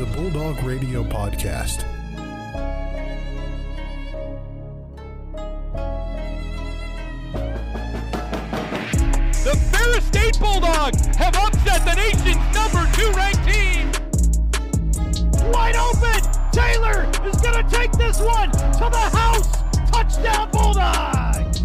a Bulldog radio podcast. The Ferris State Bulldogs have upset the nation's #2 ranked team. Wide open! Taylor is going to take this one to the house! Touchdown Bulldogs!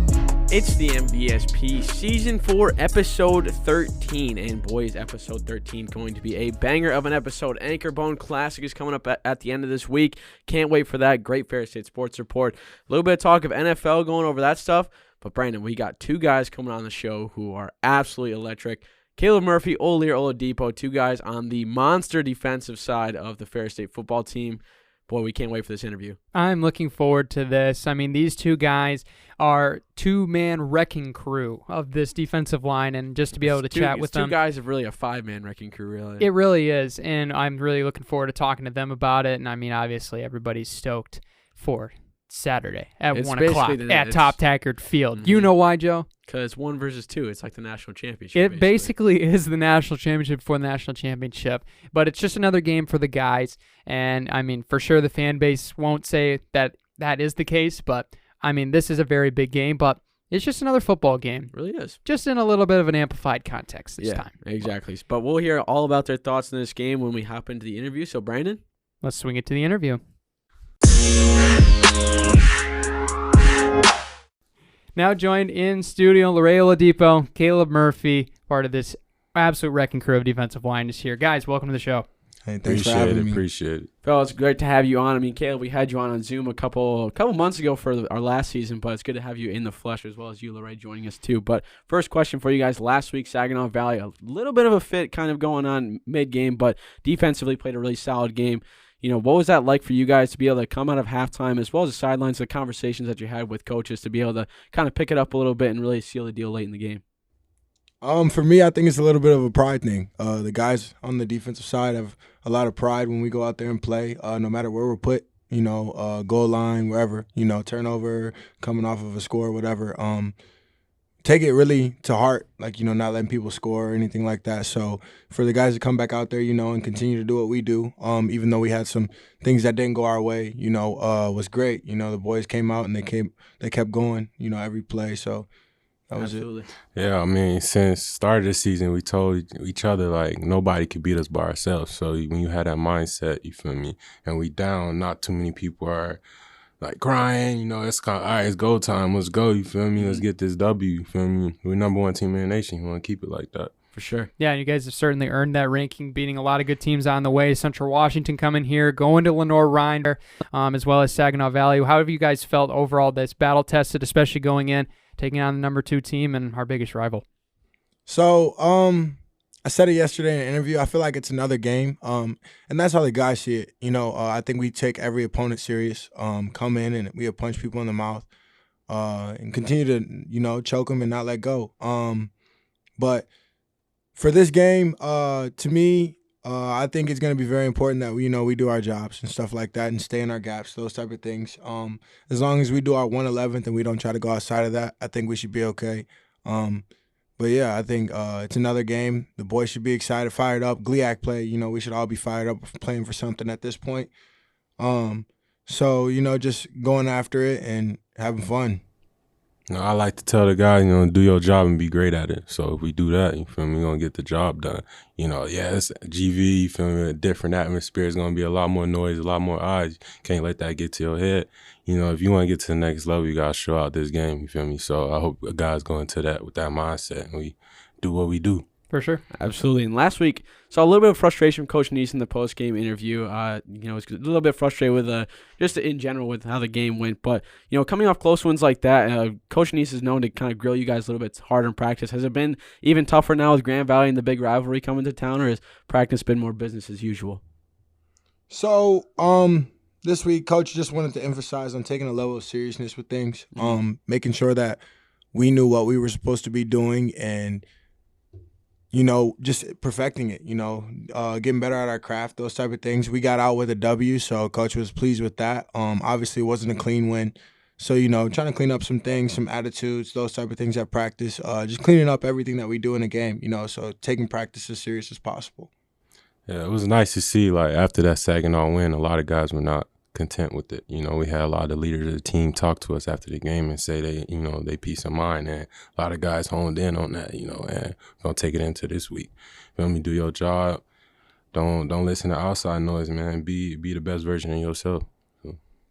It's the MVSP Season 4, Episode 13. And boys, Episode 13 going to be a banger of an episode. AnchorBone Classic is coming up at the end of this week. Can't wait for that. Great Ferris State Sports Report. A little bit of talk of NFL going over that stuff. But Brandon, we got two guys coming on the show who are absolutely electric. Caleb Murphy, Olalere Oladipo, two guys on the monster defensive side of the Ferris State football team. Boy, we can't wait for this interview. I'm looking forward to this. I mean, these two guys are two-man wrecking crew of this defensive line, and just to be able to chat with them. Two guys have really a five-man wrecking crew, really. It really is, and I'm really looking forward to talking to them about it. And I mean, obviously, everybody's stoked for Saturday at 1 o'clock at Top Taggart Field. You know why, Joe? Because 1 versus 2, it's like the national championship. It basically is the national championship for the national championship, but it's just another game for the guys. And I mean, for sure, the fan base won't say that that is the case, but I mean, this is a very big game, but it's just another football game. It really is. Just in a little bit of an amplified context this time. Exactly. But we'll hear all about their thoughts in this game when we hop into the interview. So, Brandon? Let's swing it to the interview. Now joined in studio, Olalere Oladipo, Caleb Murphy, part of this absolute wrecking crew of defensive line is here. Guys, welcome to the show. Hey, thanks for having me. Appreciate it. Phil, it's great to have you on. I mean, Caleb, we had you on Zoom a couple months ago for our last season, but it's good to have you in the flesh as well as you, Olalere, joining us too. But first question for you guys. Last week, Saginaw Valley, a little bit of a fit kind of going on mid-game, but defensively played a really solid game. You know, what was that like for you guys to be able to come out of halftime as well as the sidelines, the conversations that you had with coaches to be able to kind of pick it up a little bit and really seal the deal late in the game? For me, I think it's a little bit of a pride thing. The guys on the defensive side have a lot of pride when we go out there and play, no matter where we're put, goal line, wherever, turnover, coming off of a score, whatever. Take it really to heart, not letting people score or anything like that. So for the guys to come back out there, and continue to do what we do, even though we had some things that didn't go our way, was great. The boys came out and they kept going, every play. So that was it. Yeah, I mean, since start of the season, we told each other, nobody could beat us by ourselves. So when you had that mindset, you feel me, and we down, not too many people are crying, it's kind of, all right, it's go time, let's go, you feel me, let's get this W, you feel me, we're #1 team in the nation, you want to keep it like that. For sure. Yeah, you guys have certainly earned that ranking, beating a lot of good teams on the way. Central Washington coming here, going to Lenore-Rhine, as well as Saginaw Valley. How have you guys felt overall that's battle-tested, especially going in, taking on the #2 team and our biggest rival? So, I said it yesterday in an interview. I feel like it's another game, and that's how the guys see it. I think we take every opponent serious, come in and we punch people in the mouth, and continue to, choke them and not let go. But for this game, to me, I think it's going to be very important that we do our jobs and stuff like that and stay in our gaps, those type of things. As long as we do our 1/11th and we don't try to go outside of that, I think we should be okay. But yeah, I think it's another game. The boys should be excited, fired up. GLIAC play, we should all be fired up playing for something at this point. So, just going after it and having fun. I like to tell the guys, do your job and be great at it. So if we do that, you feel me, we're going to get the job done. It's GV, you feel me, a different atmosphere. It's going to be a lot more noise, a lot more eyes. Can't let that get to your head. If you want to get to the next level, you got to show out this game, you feel me? So I hope guys go into that with that mindset and we do what we do. For sure. Absolutely. And last week, saw a little bit of frustration from Coach Neese in the post-game interview. Was a little bit frustrated with just in general with how the game went. But, coming off close wins like that, Coach Neese is known to kind of grill you guys a little bit harder in practice. Has it been even tougher now with Grand Valley and the big rivalry coming to town, or has practice been more business as usual? So, this week, Coach just wanted to emphasize on taking a level of seriousness with things, making sure that we knew what we were supposed to be doing and just perfecting it, getting better at our craft, those type of things. We got out with a W, so Coach was pleased with that. Obviously, it wasn't a clean win. So, trying to clean up some things, some attitudes, those type of things at practice, just cleaning up everything that we do in a game, so taking practice as serious as possible. Yeah, it was nice to see, like, after that Saginaw win, a lot of guys were not content with it. You know, we had a lot of the leaders of the team talk to us after the game and say they, you know, they peace of mind, and a lot of guys honed in on that, you know, and gonna take it into this week. Feel me? Do your job. Don't listen to outside noise, man. Be the best version of yourself.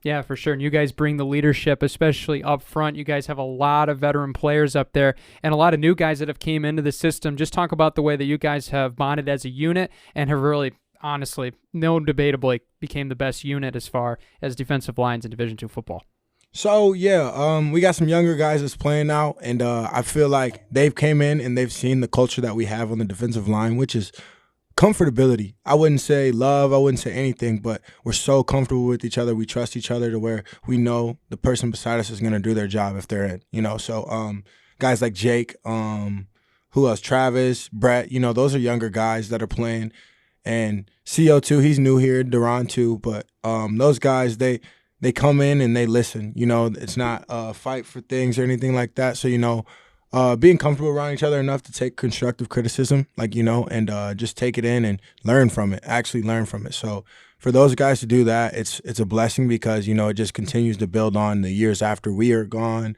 Yeah, for sure. And you guys bring the leadership, especially up front. You guys have a lot of veteran players up there and a lot of new guys that have came into the system. Just talk about the way that you guys have bonded as a unit and have really, honestly, no debatably became the best unit as far as defensive lines in Division II football. So, yeah, we got some younger guys that's playing now, and I feel like they've came in and they've seen the culture that we have on the defensive line, which is comfortability. I wouldn't say love, I wouldn't say anything, but we're so comfortable with each other. We trust each other to where we know the person beside us is going to do their job if they're in, you know. So guys like Jake, who else? Travis, Brett, you know, those are younger guys that are playing. And CO2, he's new here, Duran too, but those guys, they come in and they listen. You know, it's not a fight for things or anything like that. So, you know, being comfortable around each other enough to take constructive criticism, like, you know, and just take it in and learn from it, actually learn from it. So for those guys to do that, it's a blessing because, you know, it just continues to build on the years after we are gone.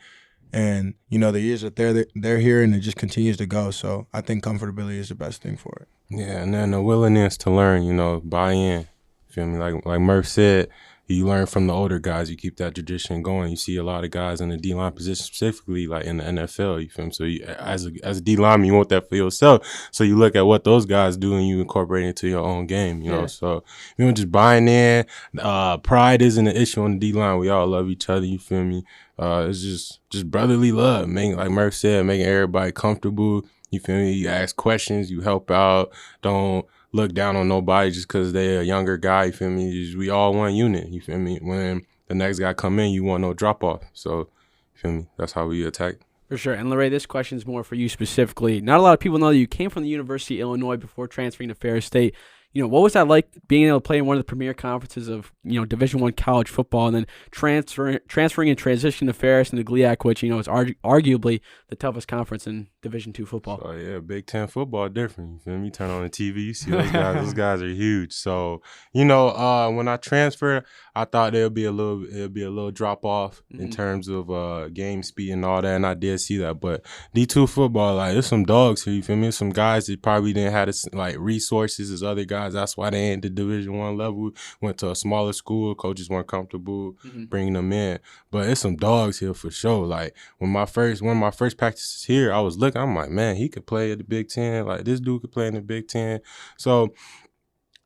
And, you know, the years that they're here, and it just continues to go. So I think comfortability is the best thing for it. Yeah, and then the willingness to learn, you know, buy in. Feel me? Like Murph said, you learn from the older guys. You keep that tradition going. You see a lot of guys in the D-line position, specifically like in the NFL. You feel me? So you, as a D-lineman, you want that for yourself. So you look at what those guys do and you incorporate it into your own game. You know, so you know, just buying in. Pride isn't an issue on the D-line. We all love each other. You feel me? It's just brotherly love. Like Murph said, making everybody comfortable. You feel me? You ask questions. You help out. Don't look down on nobody just because they're a younger guy, you feel me? We all one unit, you feel me? When the next guy come in, you want no drop-off. So, you feel me? That's how we attack. For sure. And, Larray, this question's more for you specifically. Not a lot of people know that you came from the University of Illinois before transferring to Ferris State. You know, what was that like being able to play in one of the premier conferences of, you know, Division I college football and then transferring and transitioning to Ferris and the GLIAC, which, you know, is arguably the toughest conference in Division II football? So, yeah, Big Ten football different. You feel me? You turn on the TV, you see those guys. Those guys are huge. So, you know, when I transferred, I thought it'd be a little drop off in terms of game speed and all that, and I did see that. But D2 football, like, there's some dogs here. You feel me? There's some guys that probably didn't have like resources as other guys. That's why they ain't the Division I level. Went to a smaller school. Coaches weren't comfortable bringing them in. But it's some dogs here for sure. Like one of my first practices here, I was looking. I'm like, man, he could play at the Big Ten. Like this dude could play in the Big Ten. So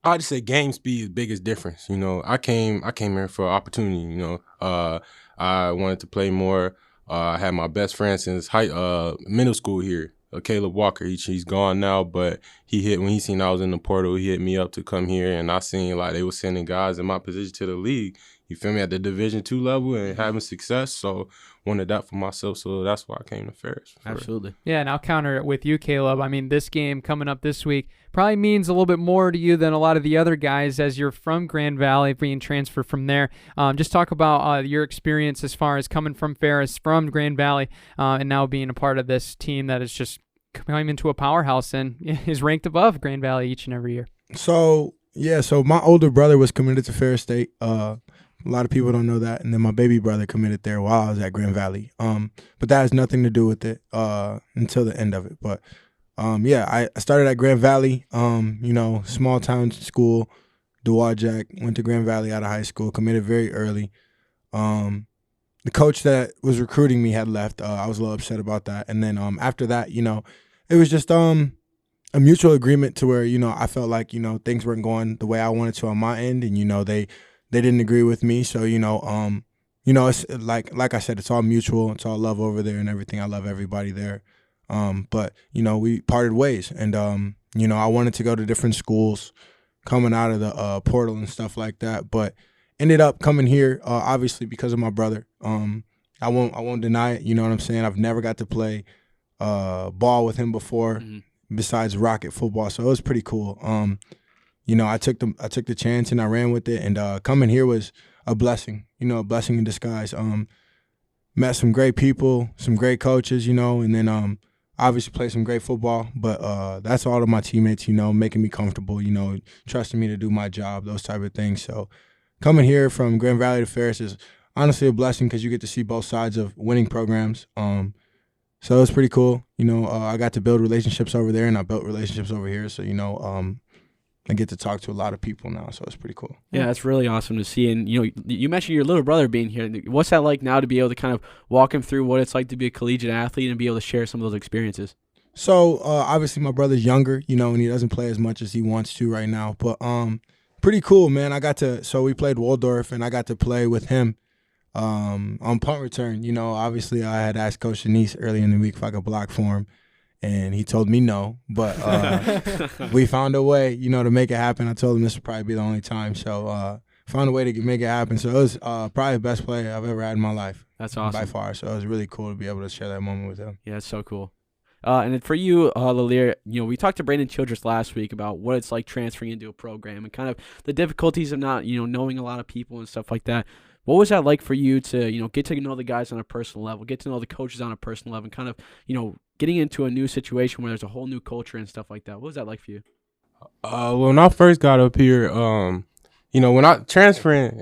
I just say game speed is the biggest difference. You know, I came here for opportunity. You know, I wanted to play more. I had my best friend since middle school here. Caleb Walker, he's gone now, but when he seen I was in the portal, he hit me up to come here, and I seen like they were sending guys in my position to the league. You feel me? At the Division II level and having success, so wanted that for myself. So that's why I came to Ferris. Absolutely. Yeah, and I'll counter it with you, Caleb. I mean, this game coming up this week probably means a little bit more to you than a lot of the other guys as you're from Grand Valley, being transferred from there. Just talk about your experience as far as coming from Ferris, from Grand Valley, and now being a part of this team that is just coming into a powerhouse and is ranked above Grand Valley each and every year. So my older brother was committed to Ferris State. A lot of people don't know that. And then my baby brother committed there while I was at Grand Valley. But that has nothing to do with it until the end of it. But, I started at Grand Valley, you know, small town school, Dawgs, went to Grand Valley out of high school, committed very early. The coach that was recruiting me had left. I was a little upset about that. And then after that, you know, it was just a mutual agreement to where, you know, I felt like, you know, things weren't going the way I wanted to on my end. And, you know, they didn't agree with me. So, you know, it's like I said, it's all mutual. It's all love over there and everything. I love everybody there. But, you know, we parted ways. And, you know, I wanted to go to different schools coming out of the portal and stuff like that. But ended up coming here, obviously, because of my brother. I won't deny it. You know what I'm saying? I've never got to play ball with him before besides Rocket football. So it was pretty cool. You know, I took the chance and I ran with it, and coming here was a blessing, you know, a blessing in disguise. Met some great people, some great coaches, you know, and then obviously played some great football, but that's all of my teammates, making me comfortable, trusting me to do my job, those type of things. So coming here from Grand Valley to Ferris is honestly a blessing because you get to see both sides of winning programs. So it's pretty cool. I got to build relationships over there, and I built relationships over here. So, I get to talk to a lot of people now, so it's pretty cool. Yeah, that's really awesome to see. And, you mentioned your little brother being here. What's that like now to be able to kind of walk him through what it's like to be a collegiate athlete and be able to share some of those experiences? So, obviously, my brother's younger, and he doesn't play as much as he wants to right now. But pretty cool, man. So we played Waldorf, and I got to play with him on punt return. Obviously, I had asked Coach Denise early in the week if I could block for him. And he told me no, but we found a way, to make it happen. I told him this would probably be the only time, so found a way to make it happen. So it was probably the best play I've ever had in my life. That's awesome. By far, so it was really cool to be able to share that moment with him. Yeah, it's so cool. And then for you, Olalere, we talked to Brandon Childress last week about what it's like transferring into a program and kind of the difficulties of not, knowing a lot of people and stuff like that. What was that like for you to, get to know the guys on a personal level, get to know the coaches on a personal level, and kind of, getting into a new situation where there's a whole new culture and stuff like that? What was that like for you? When I first got up here, when I transferring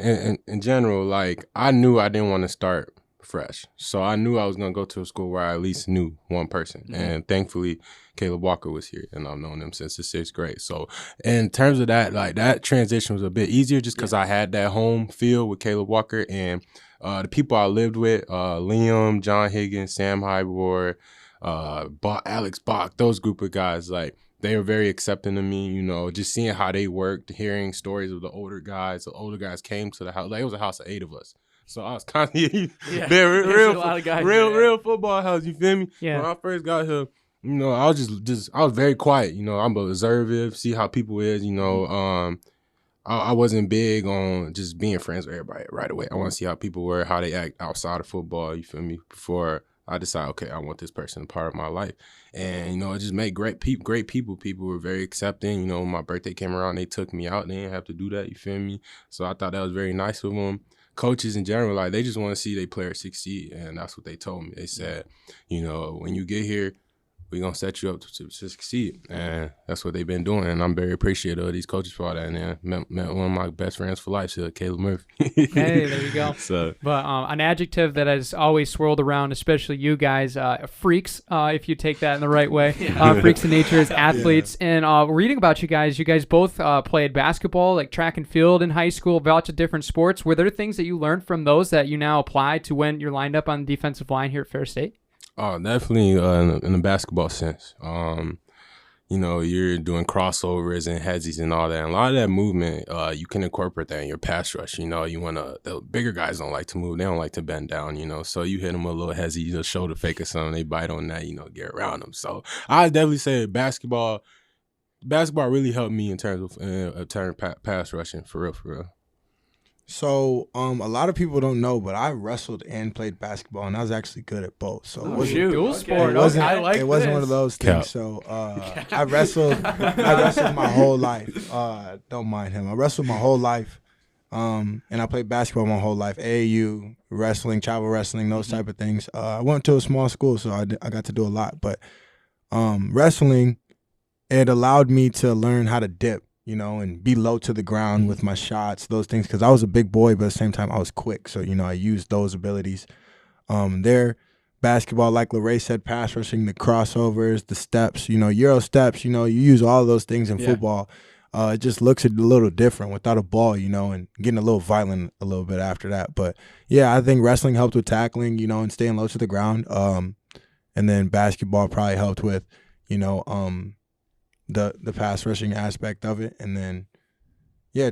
in general, like I knew I didn't want to start fresh. So I knew I was going to go to a school where I at least knew one person. Mm-hmm. And thankfully, Caleb Walker was here, and I've known him since the 6th grade. So in terms of that, like that transition was a bit easier just because I had that home feel with Caleb Walker and the people I lived with, Liam, John Higgins, Sam Hybor, Alex Bach, those group of guys, like they were very accepting of me, just seeing how they worked, hearing stories of the older guys. The older guys came to the house. Like it was a house of 8 of us. So I was constantly real football house. You feel me? Yeah. When I first got here, I was I was very quiet. I'm observative, see how people is. I wasn't big on just being friends with everybody right away. I want to see how people were, how they act outside of football. You feel me? Before I decide, okay, I want this person a part of my life. And, it just made great people. People were very accepting. When my birthday came around, they took me out. They didn't have to do that. You feel me? So I thought that was very nice of them. Coaches in general, like they just want to see their players succeed, and that's what they told me. They said, when you get here, we're going to set you up to succeed, and that's what they've been doing, and I'm very appreciative of these coaches for all that, and met one of my best friends for life, Caleb Murphy. Hey, there you go. So, but an adjective that has always swirled around, especially you guys, freaks, if you take that in the right way. Freaks in nature as athletes. Yeah. And reading about you guys both played basketball, like track and field in high school, a bunch of different sports. Were there things that you learned from those that you now apply to when you're lined up on the defensive line here at Ferris State? Oh, definitely in the basketball sense. You're doing crossovers and headzies and all that. And a lot of that movement, you can incorporate that in your pass rush. The bigger guys don't like to move. They don't like to bend down, So you hit them with a little hezzy, shoulder fake or something. They bite on that, get around them. So I definitely say basketball really helped me in terms of pass rushing, for real. So, a lot of people don't know, but I wrestled and played basketball, and I was actually good at both. So dual sport. It wasn't one of those things. So, I wrestled my whole life. Don't mind him. I wrestled my whole life, and I played basketball my whole life. AAU, wrestling, travel wrestling, those type of things. I went to a small school, so I got to do a lot. But wrestling, it allowed me to learn how to dip. And be low to the ground with my shots, those things, because I was a big boy, but at the same time, I was quick. So, I used those abilities. Basketball, like Larray said, pass rushing, the crossovers, the steps, Euro steps, you use all of those things in football. It just looks a little different without a ball, and getting a little violent a little bit after that. But, yeah, I think wrestling helped with tackling, and staying low to the ground. And then basketball probably helped with, the pass rushing aspect of it. And then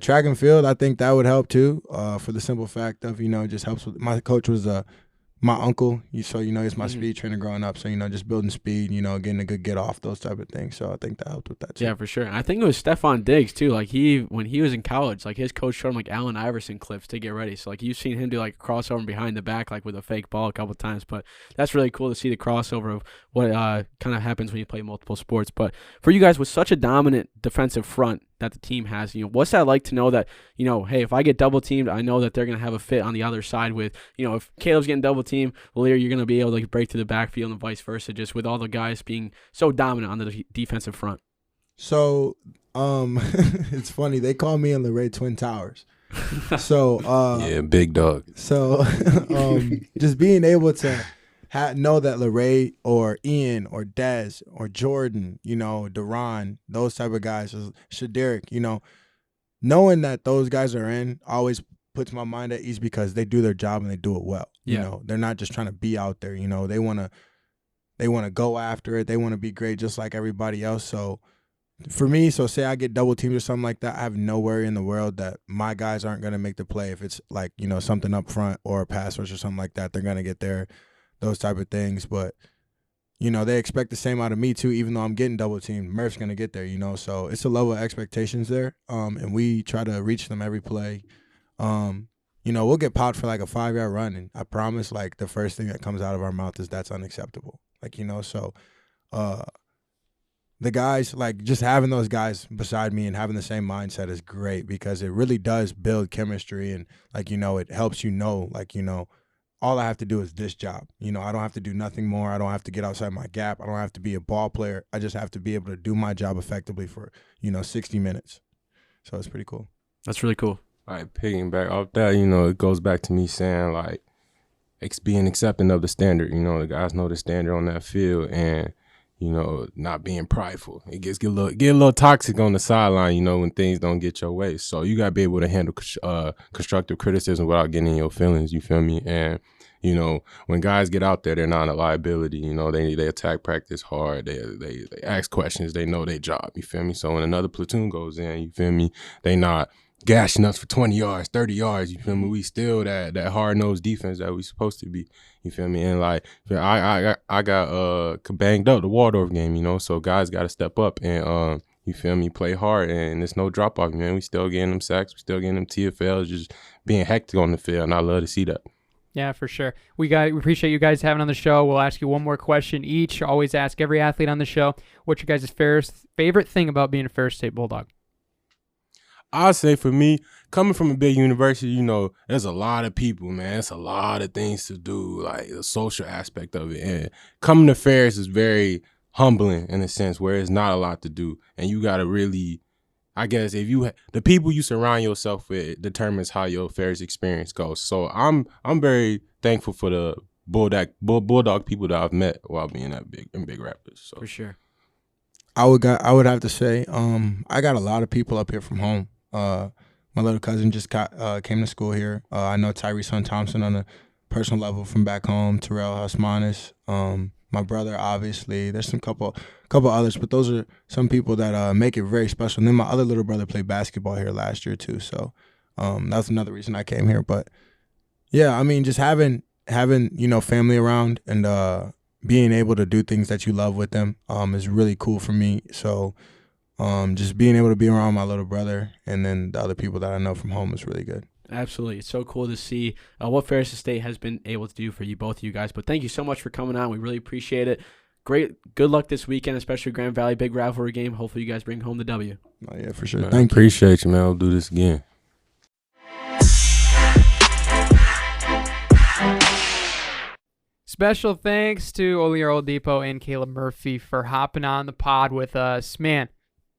track and field, I think that would help too, for the simple fact of it just helps with, my coach was my uncle, so he's my speed trainer growing up, so just building speed, getting a good get off, those type of things. So I think that helped with that too. Yeah, for sure. And I think it was Stephon Diggs too. Like when he was in college, like his coach showed him like Allen Iverson clips to get ready. So like you've seen him do like a crossover behind the back, like with a fake ball a couple of times. But that's really cool to see the crossover of what kind of happens when you play multiple sports. But for you guys with such a dominant defensive front that the team has. What's that like to know that, hey, if I get double teamed, I know that they're going to have a fit on the other side with, if Caleb's getting double teamed, Olalere, you're going to be able to break to the backfield and vice versa, just with all the guys being so dominant on the defensive front. So, it's funny. They call me and Olalere Twin Towers. So, yeah, big dog. So, just being able to know that Olalere or Ian or Dez or Jordan, Duran, those type of guys, Shaderick, knowing that those guys are in always puts my mind at ease because they do their job and they do it well. They're not just trying to be out there. They want to go after it. They want to be great just like everybody else. So for me, say I get double teamed or something like that, I have no worry in the world that my guys aren't going to make the play. If it's like, something up front or a pass rush or something like that, they're going to get there, those type of things. But, they expect the same out of me too, even though I'm getting double teamed. Murph's going to get there, so it's a level of expectations there. And we try to reach them every play. We'll get popped for like a 5-yard run. And I promise, like, the first thing that comes out of our mouth is that's unacceptable. The guys, like, just having those guys beside me and having the same mindset is great because it really does build chemistry and, like, it helps all I have to do is this job. I don't have to do nothing more. I don't have to get outside my gap. I don't have to be a ball player. I just have to be able to do my job effectively for, 60 minutes. So it's pretty cool. That's really cool. All right, piggyback off that, it goes back to me saying, like, being accepting of the standard. The guys know the standard on that field and, not being prideful. It get a little toxic on the sideline, when things don't get your way. So you got to be able to handle constructive criticism without getting in your feelings, you feel me? And, when guys get out there, they're not a liability. They attack practice hard. They ask questions. They know their job, you feel me? So when another platoon goes in, you feel me, they not gashing us for 20 yards, 30 yards, you feel me? We still that hard-nosed defense that we supposed to be, you feel me? And, like, I got banged up the Waldorf game, so guys got to step up and, you feel me, play hard, and there's no drop-off, man. We still getting them sacks. We still getting them TFLs, just being hectic on the field, and I love to see that. Yeah, for sure. We appreciate you guys having on the show. We'll ask you one more question each. Always ask every athlete on the show, what's your guys' favorite thing about being a Ferris State Bulldog? I'll say for me, coming from a big university, there's a lot of people, man. It's a lot of things to do, like the social aspect of it. And coming to Ferris is very humbling in a sense where it's not a lot to do. And you got to really, I guess, the people you surround yourself with determines how your Ferris experience goes. So I'm very thankful for the Bulldog people that I've met while being at Big Rapids. So. For sure. I would have to say, I got a lot of people up here from home. My little cousin just came to school here. I know Tyrese Hunt Thompson on a personal level from back home. Terrell Husmanis. My brother, obviously. There's some couple others, but those are some people that make it very special. And then my other little brother played basketball here last year too. So that's another reason I came here. But yeah, I mean, just having family around and being able to do things that you love with them is really cool for me. So just being able to be around my little brother and then the other people that I know from home is really good. Absolutely. It's so cool to see what Ferris State has been able to do for both of you guys. But thank you so much for coming on. We really appreciate it. Great. Good luck this weekend, especially Grand Valley, big rivalry game. Hopefully you guys bring home the W. Oh, yeah, for sure. Man, Thank you. Appreciate you, man. I'll do this again. Special thanks to Olalere Oladipo and Caleb Murphy for hopping on the pod with us. Man,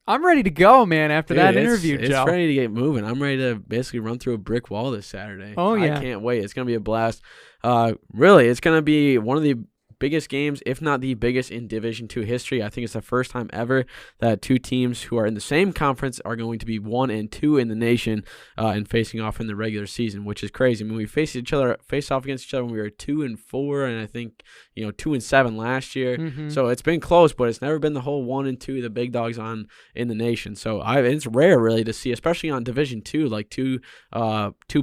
I'm ready to go, man, after that interview, Joe. It's ready to get moving. I'm ready to basically run through a brick wall this Saturday. Oh, yeah. I can't wait. It's going to be a blast. Really, it's going to be one of the biggest games, if not the biggest in Division II history. I think it's the first time ever that two teams who are in the same conference are going to be 1 and 2 in the nation and facing off in the regular season, which is crazy. I mean, we faced off against each other when we were 2 and 4, and I think 2 and 7 last year. Mm-hmm. So it's been close, but it's never been the whole 1 and 2, the big dogs in the nation. So it's rare really to see, especially on Division II, like two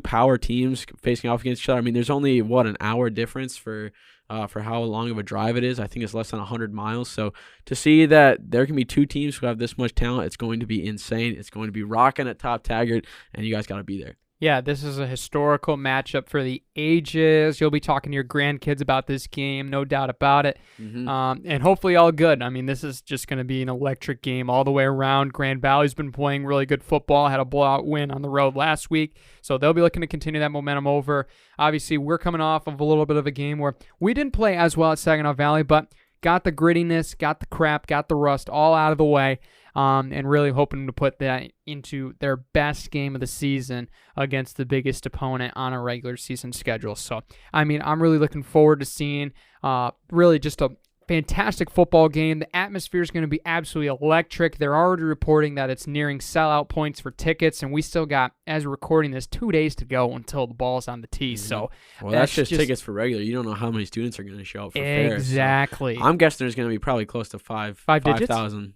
power teams facing off against each other. I mean, there's only an hour difference for how long of a drive it is. I think it's less than 100 miles. So to see that there can be two teams who have this much talent, it's going to be insane. It's going to be rocking at Top Taggart, and you guys got to be there. Yeah, this is a historical matchup for the ages. You'll be talking to your grandkids about this game, no doubt about it. And hopefully all good. I mean, this is just going to be an electric game all the way around. Grand Valley's been playing really good football, had a blowout win on the road last week, so they'll be looking to continue that momentum over. Obviously, we're coming off of a little bit of a game where we didn't play as well at Saginaw Valley, but got the grittiness, got the crap, got the rust all out of the way. And really hoping to put that into their best game of the season against the biggest opponent on a regular season schedule. So, I mean, I'm really looking forward to seeing really just a fantastic football game. The atmosphere is going to be absolutely electric. They're already reporting that it's nearing sellout points for tickets, and we still got, as we're recording this, 2 days to go until the ball's on the tee. So, well, that's just tickets for regular. You don't know how many students are going to show up for Ferris. Exactly. So I'm guessing there's going to be probably close to 5,000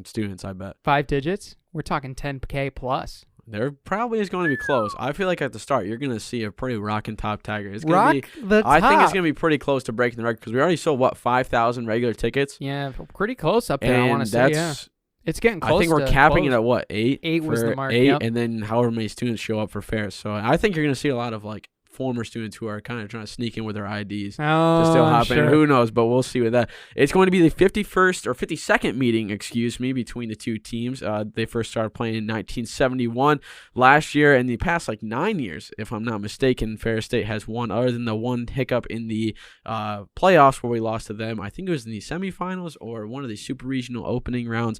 students, I bet. 5 digits? We're talking 10K plus. There probably is going to be close. I feel like at the start, you're going to see a pretty rocking top tagger. It's Rock going to be, the top. I think it's going to be pretty close to breaking the record because we already sold, 5,000 regular tickets? Yeah, pretty close up there, and I want to say, yeah. It's getting close. I think we're capping it at 8? 8 was the mark. 8, yep. And then however many students show up for Ferris. So I think you're going to see a lot of former students who are kind of trying to sneak in with their IDs to still hop in. Who knows? But we'll see with that. It's going to be the 51st or 52nd meeting, between the two teams. They first started playing in 1971. Last year, and the past 9 years, if I'm not mistaken, Ferris State has won, other than the one hiccup in the playoffs where we lost to them. I think it was in the semifinals or one of the super regional opening rounds,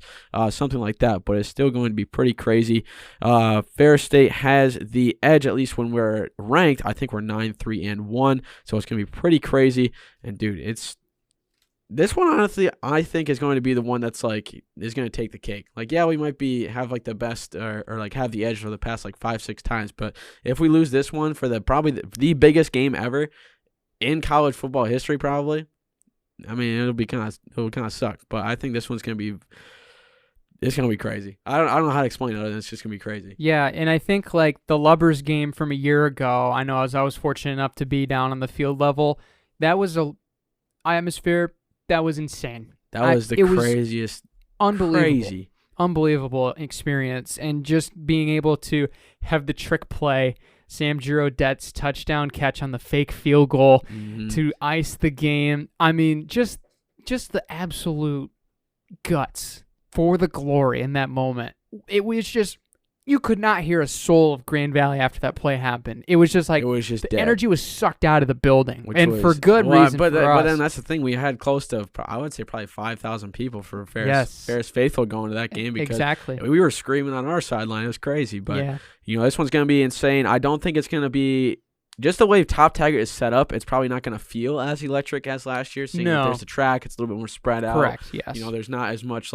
something like that. But it's still going to be pretty crazy. Ferris State has the edge, at least when we're ranked. I think we're 9-3-1, so it's gonna be pretty crazy. And dude, this one honestly, I think is going to be the one that's is gonna take the cake. We might have the best or have the edge for the past 5-6 times, but if we lose this one for probably the biggest game ever in college football history, probably, I mean it'll kind of suck. But I think this one's gonna be. It's going to be crazy. I don't know how to explain it other than it's just going to be crazy. Yeah, and I think the Lubbers game from a year ago, I know as I was fortunate enough to be down on the field level, that was a atmosphere that was insane. That was the craziest. Unbelievable experience. And just being able to have the trick play, Sam Girodette's touchdown catch on the fake field goal to ice the game. I mean, just the absolute guts for the glory in that moment. It was just, you could not hear a soul of Grand Valley after that play happened. It was just the dead. Energy was sucked out of the building, for good reason. But then that's the thing. We had close to, I would say, probably 5,000 people for Ferris faithful going to that game because exactly. We were screaming on our sideline. It was crazy. But this one's going to be insane. I don't think it's going to be. Just the way Top Tiger is set up, it's probably not going to feel as electric as last year. Seeing that there's the track, it's a little bit more spread out. Correct, yes. There's not as much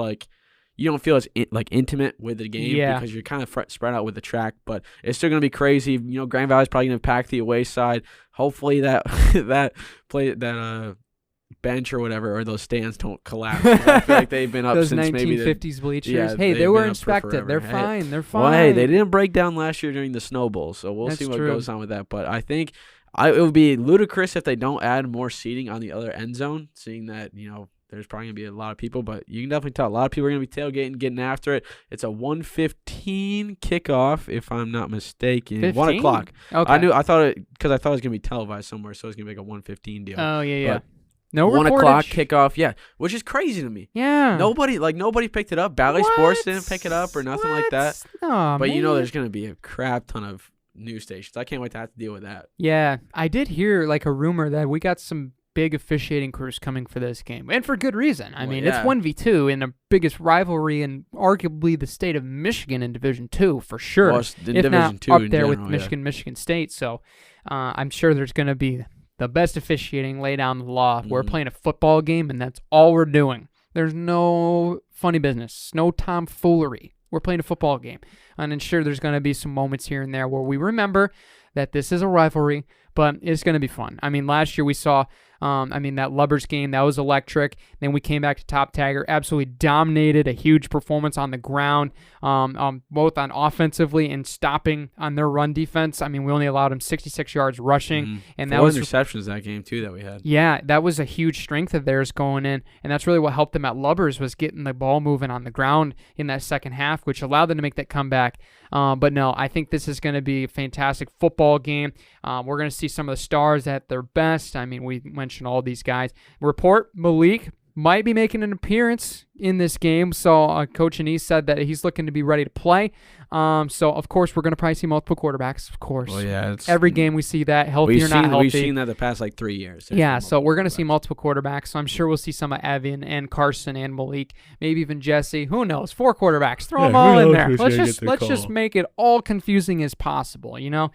you don't feel as intimate with the game because you're kind of spread out with the track, but it's still going to be crazy. Grand Valley's probably going to pack the away side. Hopefully that bench or whatever, or those stands don't collapse. I feel like they've been up those since 1950s bleachers. Yeah, hey, they were inspected. They're fine. They're fine. Well, hey, they didn't break down last year during the Snow Bowl, so we'll see what goes on with that. But I think it would be ludicrous if they don't add more seating on the other end zone, seeing that there's probably going to be a lot of people, but you can definitely tell a lot of people are going to be tailgating, getting after it. It's a 1:15 kickoff, if I'm not mistaken. 15? 1 o'clock. Okay. I thought it was going to be televised somewhere, so it was going to be like a 1:15 deal. Oh, yeah. But no 1 reportage. o'clock kickoff, which is crazy to me. Yeah. Nobody picked it up. Bally Sports didn't pick it up or nothing like that. Oh, but man. there's going to be a crap ton of news stations. I can't wait to have to deal with that. Yeah, I did hear a rumor that we got some big officiating crews coming for this game, and for good reason. I mean, it's 1v2 in the biggest rivalry in arguably the state of Michigan in Division II, for sure. Well, if Division not II up in there general, with Michigan State. So I'm sure there's going to be the best officiating lay down the law. We're playing a football game, and that's all we're doing. There's no funny business, no tomfoolery. We're playing a football game. And I'm sure there's going to be some moments here and there where we remember that this is a rivalry, but it's going to be fun. I mean, last year we saw I mean, that Lubbers game, that was electric. Then we came back to Top Tagger, absolutely dominated, a huge performance on the ground, both on offensively and stopping on their run defense. I mean, we only allowed them 66 yards rushing. And that was interceptions that game, too, that we had. Yeah, that was a huge strength of theirs going in. And that's really what helped them at Lubbers, was getting the ball moving on the ground in that second half, which allowed them to make that comeback. But no, I think this is going to be a fantastic football game. We're going to see some of the stars at their best. I mean, we mentioned all these guys. Report Malik might be making an appearance in this game. So Coach Anise said that he's looking to be ready to play. So, of course, we're going to probably see multiple quarterbacks, of course. Well, yeah, every game we see that, healthy or not healthy. We've seen that the past, 3 years. Yeah, so we're going to see multiple quarterbacks. So I'm sure we'll see some of Evan and Carson and Malik, maybe even Jesse. Who knows? 4 quarterbacks. Throw them all in there. Let's just make it all confusing as possible, you know?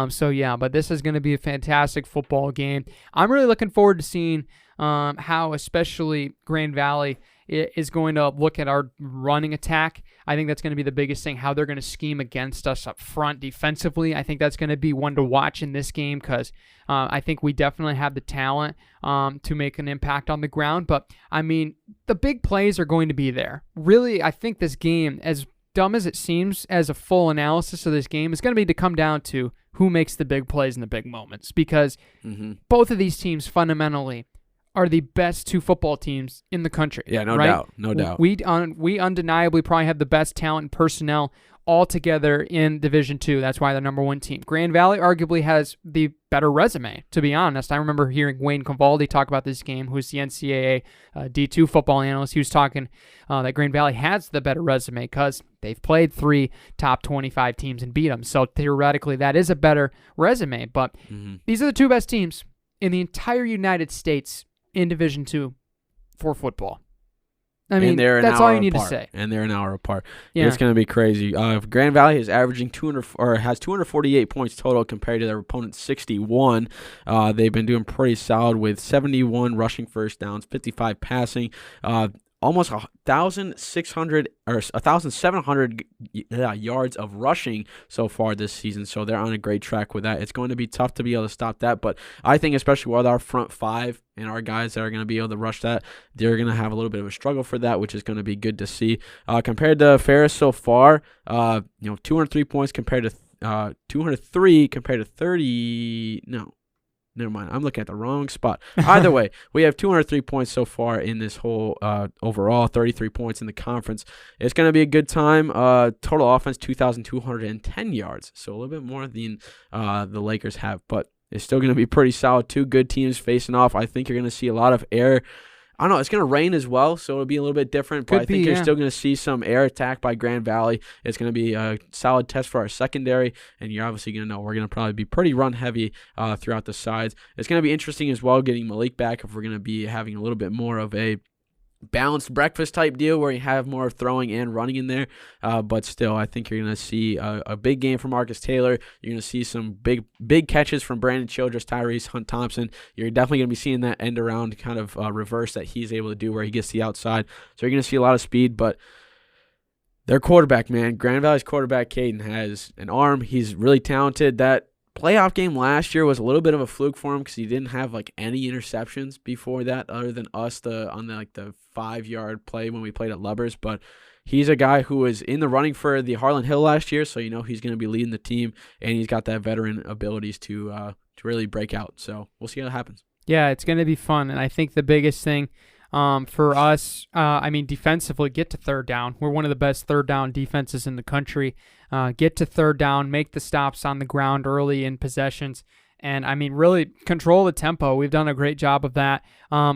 So, yeah, but this is going to be a fantastic football game. I'm really looking forward to seeing how especially Grand Valley is going to look at our running attack. I think that's going to be the biggest thing, how they're going to scheme against us up front defensively. I think that's going to be one to watch in this game because I think we definitely have the talent to make an impact on the ground. But, I mean, the big plays are going to be there. Really, I think this game, as dumb as it seems as a full analysis of this game, is going to be to come down to who makes the big plays in the big moments because both of these teams fundamentally are the best 2 football teams in the country. Yeah, no doubt. We undeniably probably have the best talent and personnel all together in Division II. That's why they're number 1 team. Grand Valley arguably has the better resume, to be honest. I remember hearing Wayne Convaldi talk about this game, who's the NCAA D2 football analyst. He was talking that Grand Valley has the better resume because they've played 3 top 25 teams and beat them. So theoretically, that is a better resume. But these are the 2 best teams in the entire United States in Division II for football. I mean, that's all you need to say. And they're an hour apart. Yeah. It's going to be crazy. Grand Valley is averaging has 248 points total compared to their opponent's 61. They've been doing pretty solid with 71 rushing first downs, 55 passing. Almost 1,700 yards of rushing so far this season. So they're on a great track with that. It's going to be tough to be able to stop that, but I think especially with our front 5 and our guys that are going to be able to rush that, they're going to have a little bit of a struggle for that, which is going to be good to see. Compared to Ferris so far, 203 points compared to 203 compared to 30. No. Never mind. I'm looking at the wrong spot. Either way, we have 203 points so far in this whole overall, 33 points in the conference. It's going to be a good time. Total offense, 2,210 yards. So a little bit more than the Lakers have, but it's still going to be pretty solid. 2 good teams facing off. I think you're going to see a lot of air. I don't know. It's going to rain as well, so it'll be a little bit different. But I think you're still going to see some air attack by Grand Valley. It's going to be a solid test for our secondary, and you're obviously going to know we're going to probably be pretty run-heavy throughout the sides. It's going to be interesting as well getting Malik back if we're going to be having a little bit more of a balanced breakfast type deal where you have more throwing and running in there. But still, I think you're going to see a big game from Marcus Taylor. You're going to see some big catches from Brandon Childress, Tyrese Hunt Thompson. You're definitely going to be seeing that end around kind of reverse that he's able to do where he gets the outside. So you're going to see a lot of speed, but their quarterback, man, Grand Valley's quarterback, Caden, has an arm. He's really talented. That playoff game last year was a little bit of a fluke for him because he didn't have any interceptions before that other than us on the 5-yard play when we played at Lubbers. But he's a guy who was in the running for the Harlan Hill last year, so he's going to be leading the team, and he's got that veteran abilities to really break out. So we'll see how it happens. Yeah, it's going to be fun, and I think the biggest thing for us, defensively, get to third down. We're one of the best third down defenses in the country. Get to third down, make the stops on the ground early in possessions, and, really control the tempo. We've done a great job of that.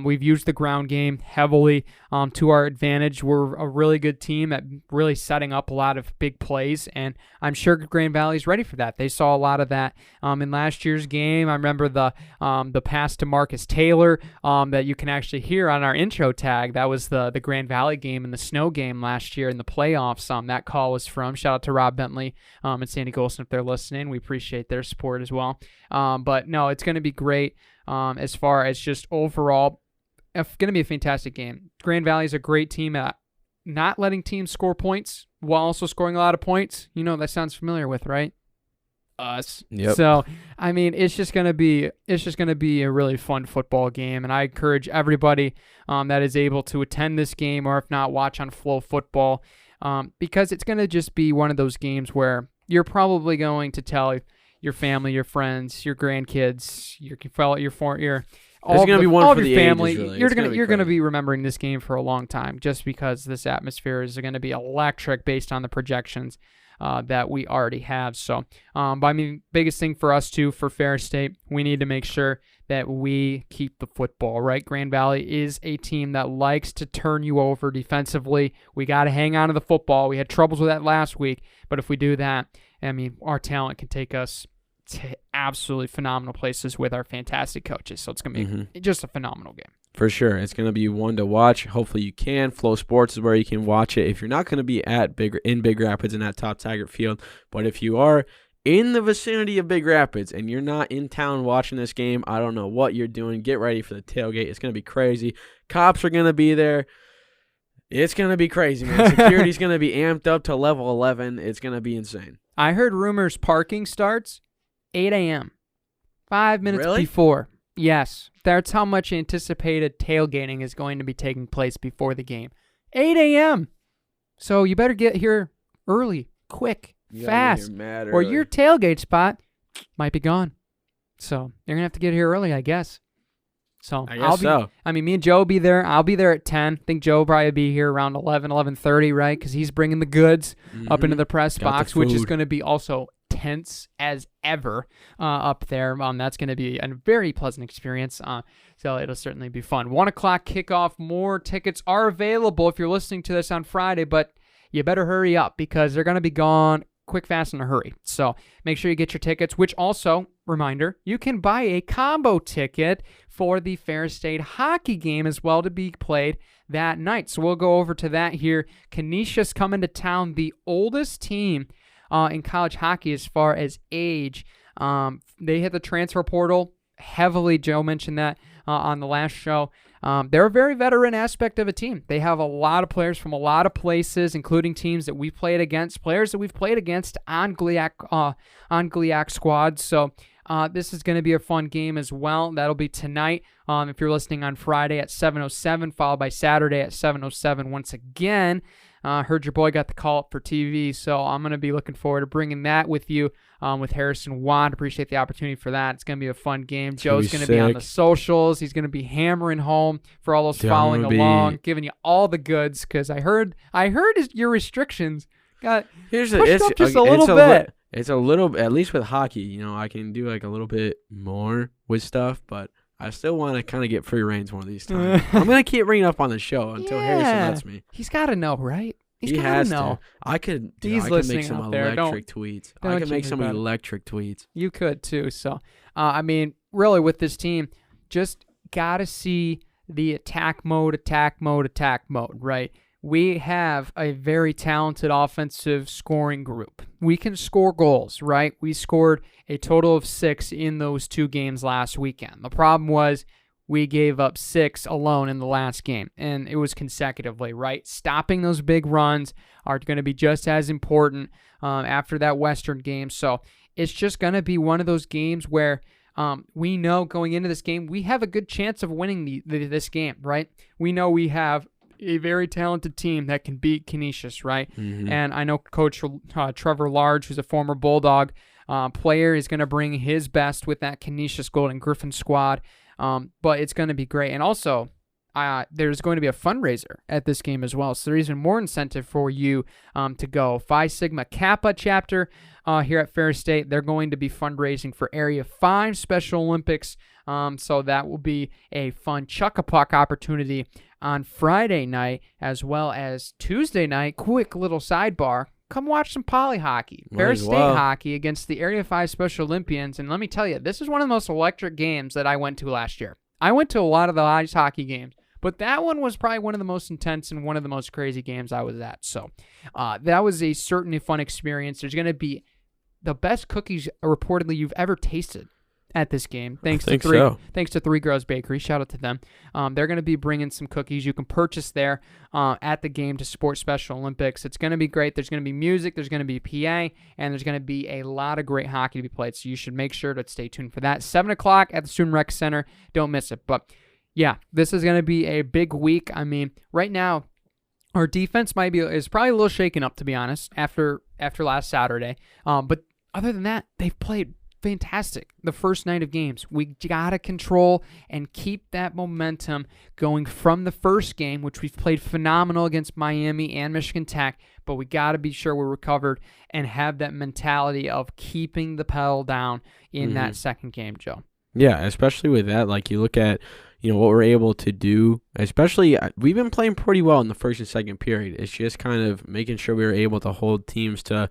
We've used the ground game heavily to our advantage. We're a really good team at really setting up a lot of big plays, and I'm sure Grand Valley's ready for that. They saw a lot of that in last year's game. I remember the pass to Marcus Taylor that you can actually hear on our intro tag. That was the Grand Valley game and the snow game last year in the playoffs. That call was from. Shout out to Rob Bentley and Sandy Golson if they're listening. We appreciate their support as well. But no, it's going to be great as far as just overall. It's going to be a fantastic game. Grand Valley is a great team at not letting teams score points while also scoring a lot of points. That sounds familiar with, right? us. Yep. So, I mean, it's just gonna be a really fun football game, and I encourage everybody that is able to attend this game, or if not, watch on Flow Football, because it's gonna just be one of those games where you're probably going to tell your family, your friends, your grandkids, your There's gonna be one all for of the your family. ages, really. You're gonna be remembering this game for a long time, just because this atmosphere is gonna be electric based on the projections that we already have. So, but I mean, biggest thing for us too, for Ferris State, we need to make sure that we keep the football, right? Grand Valley is a team that likes to turn you over defensively. We got to hang on to the football. We had troubles with that last week, but if we do that, I mean, our talent can take us to absolutely phenomenal places with our fantastic coaches. So it's going to be just a phenomenal game. For sure. It's going to be one to watch. Hopefully you can. Flow Sports is where you can watch it. If you're not going to be in Big Rapids and at Top Taggart Field, but if you are in the vicinity of Big Rapids and you're not in town watching this game, I don't know what you're doing. Get ready for the tailgate. It's going to be crazy. Cops are going to be there. It's going to be crazy, man. Security's going to be amped up to level 11. It's going to be insane. I heard rumors parking starts 8 a.m. 5 minutes Really? before. Yes, that's how much anticipated tailgating is going to be taking place before the game. 8 a.m. So you better get here early, quick, fast, or your tailgate spot might be gone. So you're going to have to get here early, I guess. So I guess so. I mean, me and Joe will be there. I'll be there at 10. I think Joe will probably be here around 11, 11:30, right? Because he's bringing the goods up into the press box, which is going to be also tense as ever up there. That's going to be a very pleasant experience. So it'll certainly be fun. 1 o'clock kickoff. More tickets are available if you're listening to this on Friday, but you better hurry up because they're going to be gone quick, fast, in a hurry. So make sure you get your tickets, which also, reminder, you can buy a combo ticket for the Ferris State hockey game as well to be played that night. So we'll go over to that here. Canisius coming to town, the oldest team in college hockey as far as age. They hit the transfer portal heavily. Joe mentioned that on the last show. They're a very veteran aspect of a team. They have a lot of players from a lot of places, including teams that we've played against, players that we've played against on GLIAC squads. So this is going to be a fun game as well. That'll be tonight. If you're listening on Friday at 7:07, followed by Saturday at 7:07 once again. Heard your boy got the call up for TV, so I'm going to be looking forward to bringing that with you with Harrison Watt. Appreciate the opportunity for that. It's going to be a fun game. Joe's going to be on the socials. He's going to be hammering home for all those following along, giving you all the goods, because I heard your restrictions got pushed up just a little bit. It's a little, at least with hockey, I can do like a little bit more with stuff, but I still want to kind of get free reigns one of these times. I'm going to keep bringing up on the show until Harrison lets me. He's got to know, right? He has to. I could make some electric tweets. I could make some electric tweets. You could too. So, I mean, really with this team, just got to see the attack mode, right? We have a very talented offensive scoring group. We can score goals, right? We scored a total of 6 in those 2 games last weekend. The problem was we gave up 6 alone in the last game, and it was consecutively, right? Stopping those big runs are going to be just as important after that Western game. So it's just going to be one of those games where we know going into this game, we have a good chance of winning this game, right? We know we have a very talented team that can beat Canisius, right? And I know Coach Trevor Large, who's a former Bulldog player, is going to bring his best with that Canisius Golden Griffin squad. But it's going to be great. And also, there's going to be a fundraiser at this game as well. So there's even more incentive for you to go. Phi Sigma Kappa chapter here at Ferris State, they're going to be fundraising for Area 5 Special Olympics. So that will be a fun chuck-a-puck opportunity on Friday night as well as Tuesday night. Quick little sidebar. Come watch some poly hockey. Ferris State hockey against the Area 5 Special Olympians. And let me tell you, this is one of the most electric games that I went to last year. I went to a lot of the ice hockey games, but that one was probably one of the most intense and one of the most crazy games I was at. So that was a certainly fun experience. There's going to be the best cookies reportedly you've ever tasted at this game. Thanks to Three Girls Bakery. Shout out to them. They're going to be bringing some cookies you can purchase there at the game to support Special Olympics. It's going to be great. There's going to be music, there's going to be PA, and there's going to be a lot of great hockey to be played. So you should make sure to stay tuned for that. 7 o'clock at the Student Rec Center. Don't miss it. But yeah, this is going to be a big week. I mean, right now, our defense is probably a little shaken up, to be honest, after last Saturday. But other than that, they've played fantastic the first night of games. We got to control and keep that momentum going from the first game, which we've played phenomenal against Miami and Michigan Tech, but we got to be sure we're recovered and have that mentality of keeping the pedal down in that second game, Joe. Yeah, especially with that, like you look at, what we're able to do, especially we've been playing pretty well in the first and second period. It's just kind of making sure we were able to hold teams to,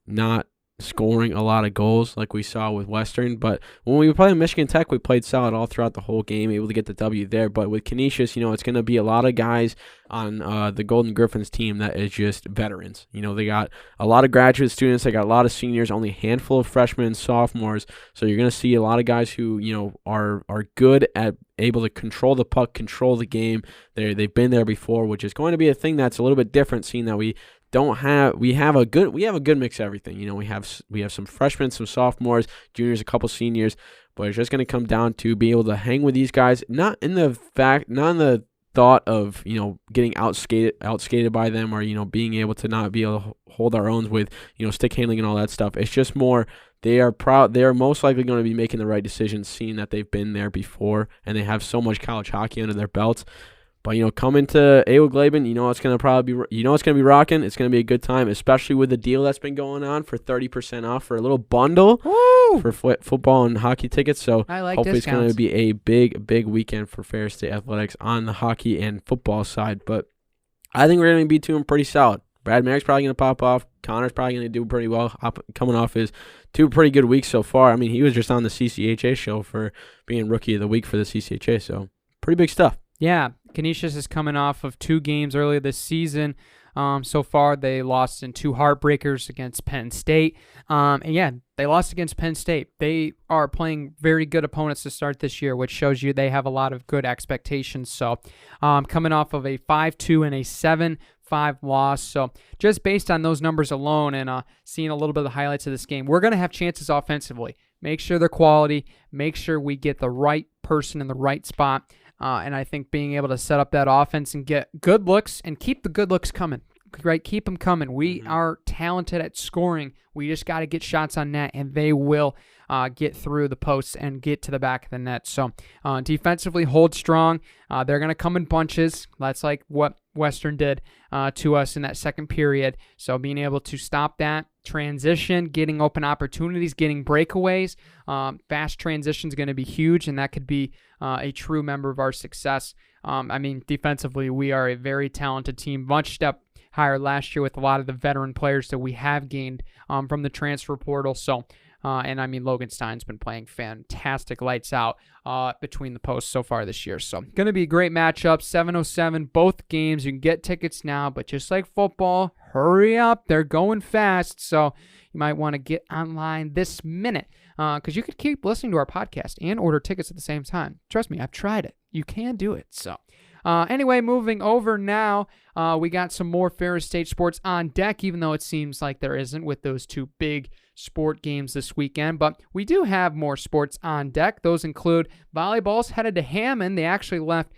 not scoring a lot of goals like we saw with Western. But when we played Michigan Tech, we played solid all throughout the whole game, able to get the W there. But with Canisius, it's going to be a lot of guys on the Golden Griffins team that is just veterans. They got a lot of graduate students, they got a lot of seniors, only a handful of freshmen and sophomores. So you're going to see a lot of guys who, are good at able to control the puck, control the game. They've been there before, which is going to be a thing that's a little bit different, seeing that we have a good mix of everything. We have some freshmen, some sophomores, juniors, a couple seniors, but it's just going to come down to being able to hang with these guys, not in the thought of getting outskated by them, or being able to not be able to hold our own with stick handling and all that stuff. It's just more they are most likely going to be making the right decisions, seeing that they've been there before and they have so much college hockey under their belts. But, coming to Glaben, it's going to probably be, it's going to be rocking. It's going to be a good time, especially with the deal that's been going on for 30% off for a little bundle for football and hockey tickets. So hopefully it's going to be a big weekend for Ferris State Athletics on the hockey and football side. But I think we're going to be doing pretty solid. Brad Merrick's probably going to pop off. Connor's probably going to do pretty well coming off his 2 pretty good weeks so far. I mean, he was just on the CCHA show for being Rookie of the Week for the CCHA. So pretty big stuff. Yeah, Canisius is coming off of 2 games earlier this season. So far, they lost in 2 heartbreakers against Penn State. They lost against Penn State. They are playing very good opponents to start this year, which shows you they have a lot of good expectations. So coming off of a 5-2 and a 7-5 loss. So just based on those numbers alone and seeing a little bit of the highlights of this game, we're going to have chances offensively. Make sure they're quality. Make sure we get the right person in the right spot. And I think being able to set up that offense and get good looks and keep the good looks coming, right? Keep them coming. We are talented at scoring. We just got to get shots on net, and they will get through the posts and get to the back of the net. So defensively, hold strong. They're going to come in bunches. That's like what Western did to us in that second period. So being able to stop that, transition, getting open opportunities, getting breakaways, fast transition is going to be huge, and that could be a true member of our success. Defensively, we are a very talented team, much step higher last year with a lot of the veteran players that we have gained from the transfer portal. So, Logan Stein's been playing fantastic, lights out between the posts so far this year. So, going to be a great matchup. 7:07, both games. You can get tickets now, but just like football, hurry up. They're going fast. So, you might want to get online this minute because you could keep listening to our podcast and order tickets at the same time. Trust me, I've tried it. You can do it. So, anyway, moving over now, we got some more Ferris State sports on deck, even though it seems like there isn't with those 2 big sport games this weekend. But we do have more sports on deck. Those include volleyball's headed to Hammond. They actually left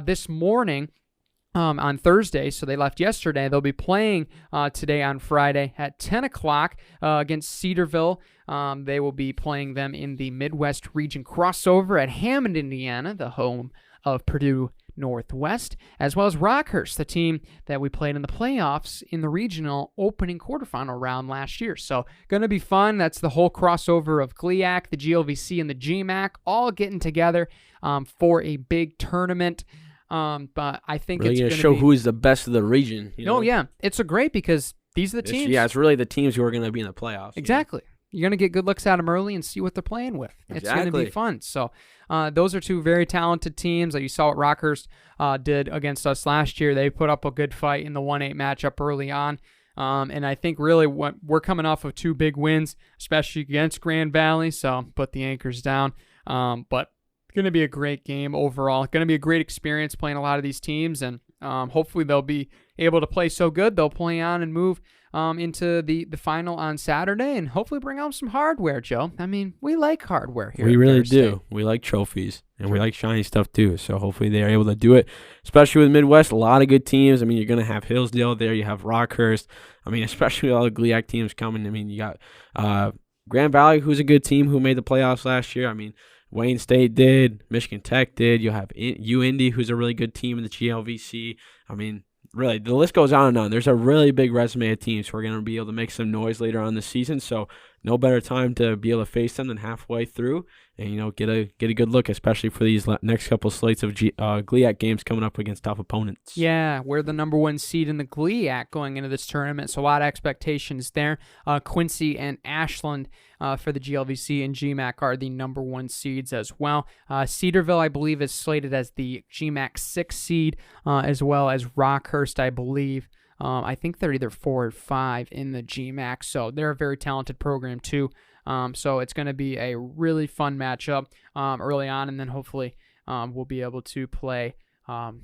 this morning. On Thursday, so they left yesterday. They'll be playing today on Friday at 10 o'clock against Cedarville. They will be playing them in the Midwest Region crossover at Hammond, Indiana, the home of Purdue Northwest, as well as Rockhurst, the team that we played in the playoffs in the regional opening quarterfinal round last year. So going to be fun. That's the whole crossover of GLIAC, the GLVC, and the GMAC all getting together for a big tournament. But I think really it's going to show who is the best of the region. Oh, yeah. It's great because these are the teams. It's really the teams who are going to be in the playoffs. Exactly. You're going to get good looks at them early and see what they're playing with. It's going to be fun. So those are 2 very talented teams. You saw what Rockhurst did against us last year. They put up a good fight in the 1-8 matchup early on. And I think really what we're coming off of 2 big wins, especially against Grand Valley, so put the anchors down. But it's going to be a great game overall. Going to be a great experience playing a lot of these teams, and hopefully they'll be able to play so good they'll play on and move into the final on Saturday, and hopefully bring out some hardware, Joe. I mean, we like hardware here. We really do. We like trophies, and we like shiny stuff too. So hopefully they are able to do it, especially with Midwest. A lot of good teams. I mean, you're going to have Hillsdale there. You have Rockhurst. I mean, especially with all the GLIAC teams coming. I mean, you got Grand Valley, who's a good team who made the playoffs last year. I mean, Wayne State did. Michigan Tech did. You have UIndy, who's a really good team in the GLVC. I mean, really, the list goes on and on. There's a really big resume of teams who are going to be able to make some noise later on this season. So no better time to be able to face them than halfway through and, get a good look, especially for these next couple slates of GLIAC games coming up against tough opponents. Yeah, we're the number 1 seed in the GLIAC going into this tournament, so a lot of expectations there. Quincy and Ashland for the GLVC and GMAC are the number 1 seeds as well. Cedarville, I believe, is slated as the GMAC 6 seed, as well as Rockhurst, I believe. I think they're either 4 or 5 in the GMAC, so they're a very talented program too. So it's going to be a really fun matchup early on, and then hopefully we'll be able to play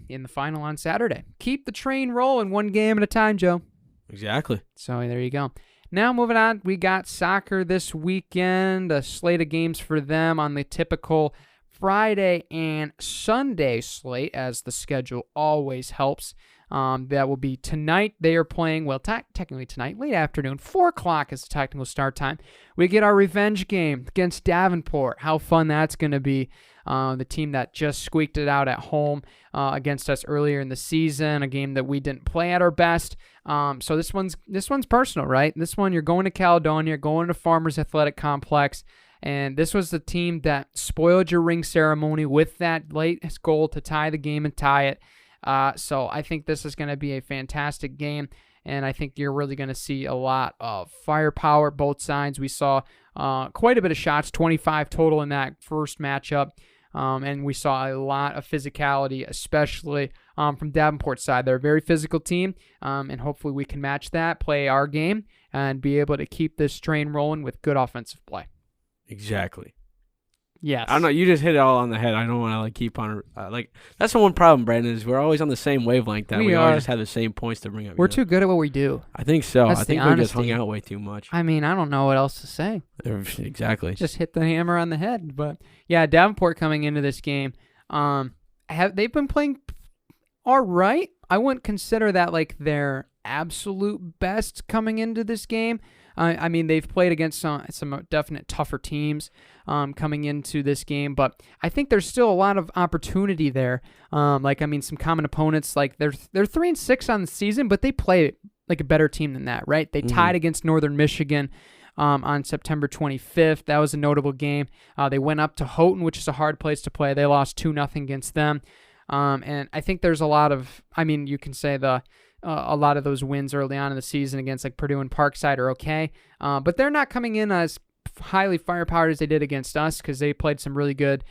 in the final on Saturday. Keep the train rolling 1 game at a time, Joe. Exactly. So there you go. Now moving on, we got soccer this weekend, a slate of games for them on the typical Friday and Sunday slate, as the schedule always helps. That will be tonight. They are playing, well, technically tonight, late afternoon. 4 o'clock is the technical start time. We get our revenge game against Davenport. How fun that's going to be. The team that just squeaked it out at home against us earlier in the season, a game that we didn't play at our best. So this one's personal, right? This one, you're going to Caledonia, going to Farmers Athletic Complex, and this was the team that spoiled your ring ceremony with that late goal to tie the game and tie it. So I think this is going to be a fantastic game, and I think you're really going to see a lot of firepower both sides. We saw quite a bit of shots, 25 total in that first matchup, and we saw a lot of physicality, especially from Davenport's side. They're a very physical team, and hopefully we can match that, play our game, and be able to keep this train rolling with good offensive play. Exactly. Yes. I don't know. You just hit it all on the head. I don't want to keep on that's the one problem, Brandon, is we're always on the same wavelength. That we always just have the same points to bring up. We're too good at what we do. I think so. That's I think we just hung out way too much. I mean, I don't know what else to say. Exactly. Just hit the hammer on the head. But yeah, Davenport coming into this game, they've been playing all right. I wouldn't consider that like their absolute best coming into this game. I mean, they've played against some definite tougher teams coming into this game, but I think there's still a lot of opportunity there. Some common opponents, like they're 3-6 on the season, but they play like a better team than that, right? They tied against Northern Michigan on September 25th. That was a notable game. They went up to Houghton, which is a hard place to play. They lost 2-0 against them. And I think there's a lot of, you can say a lot of those wins early on in the season against like Purdue and Parkside are okay, but they're not coming in as highly firepowered as they did against us, because they played some really good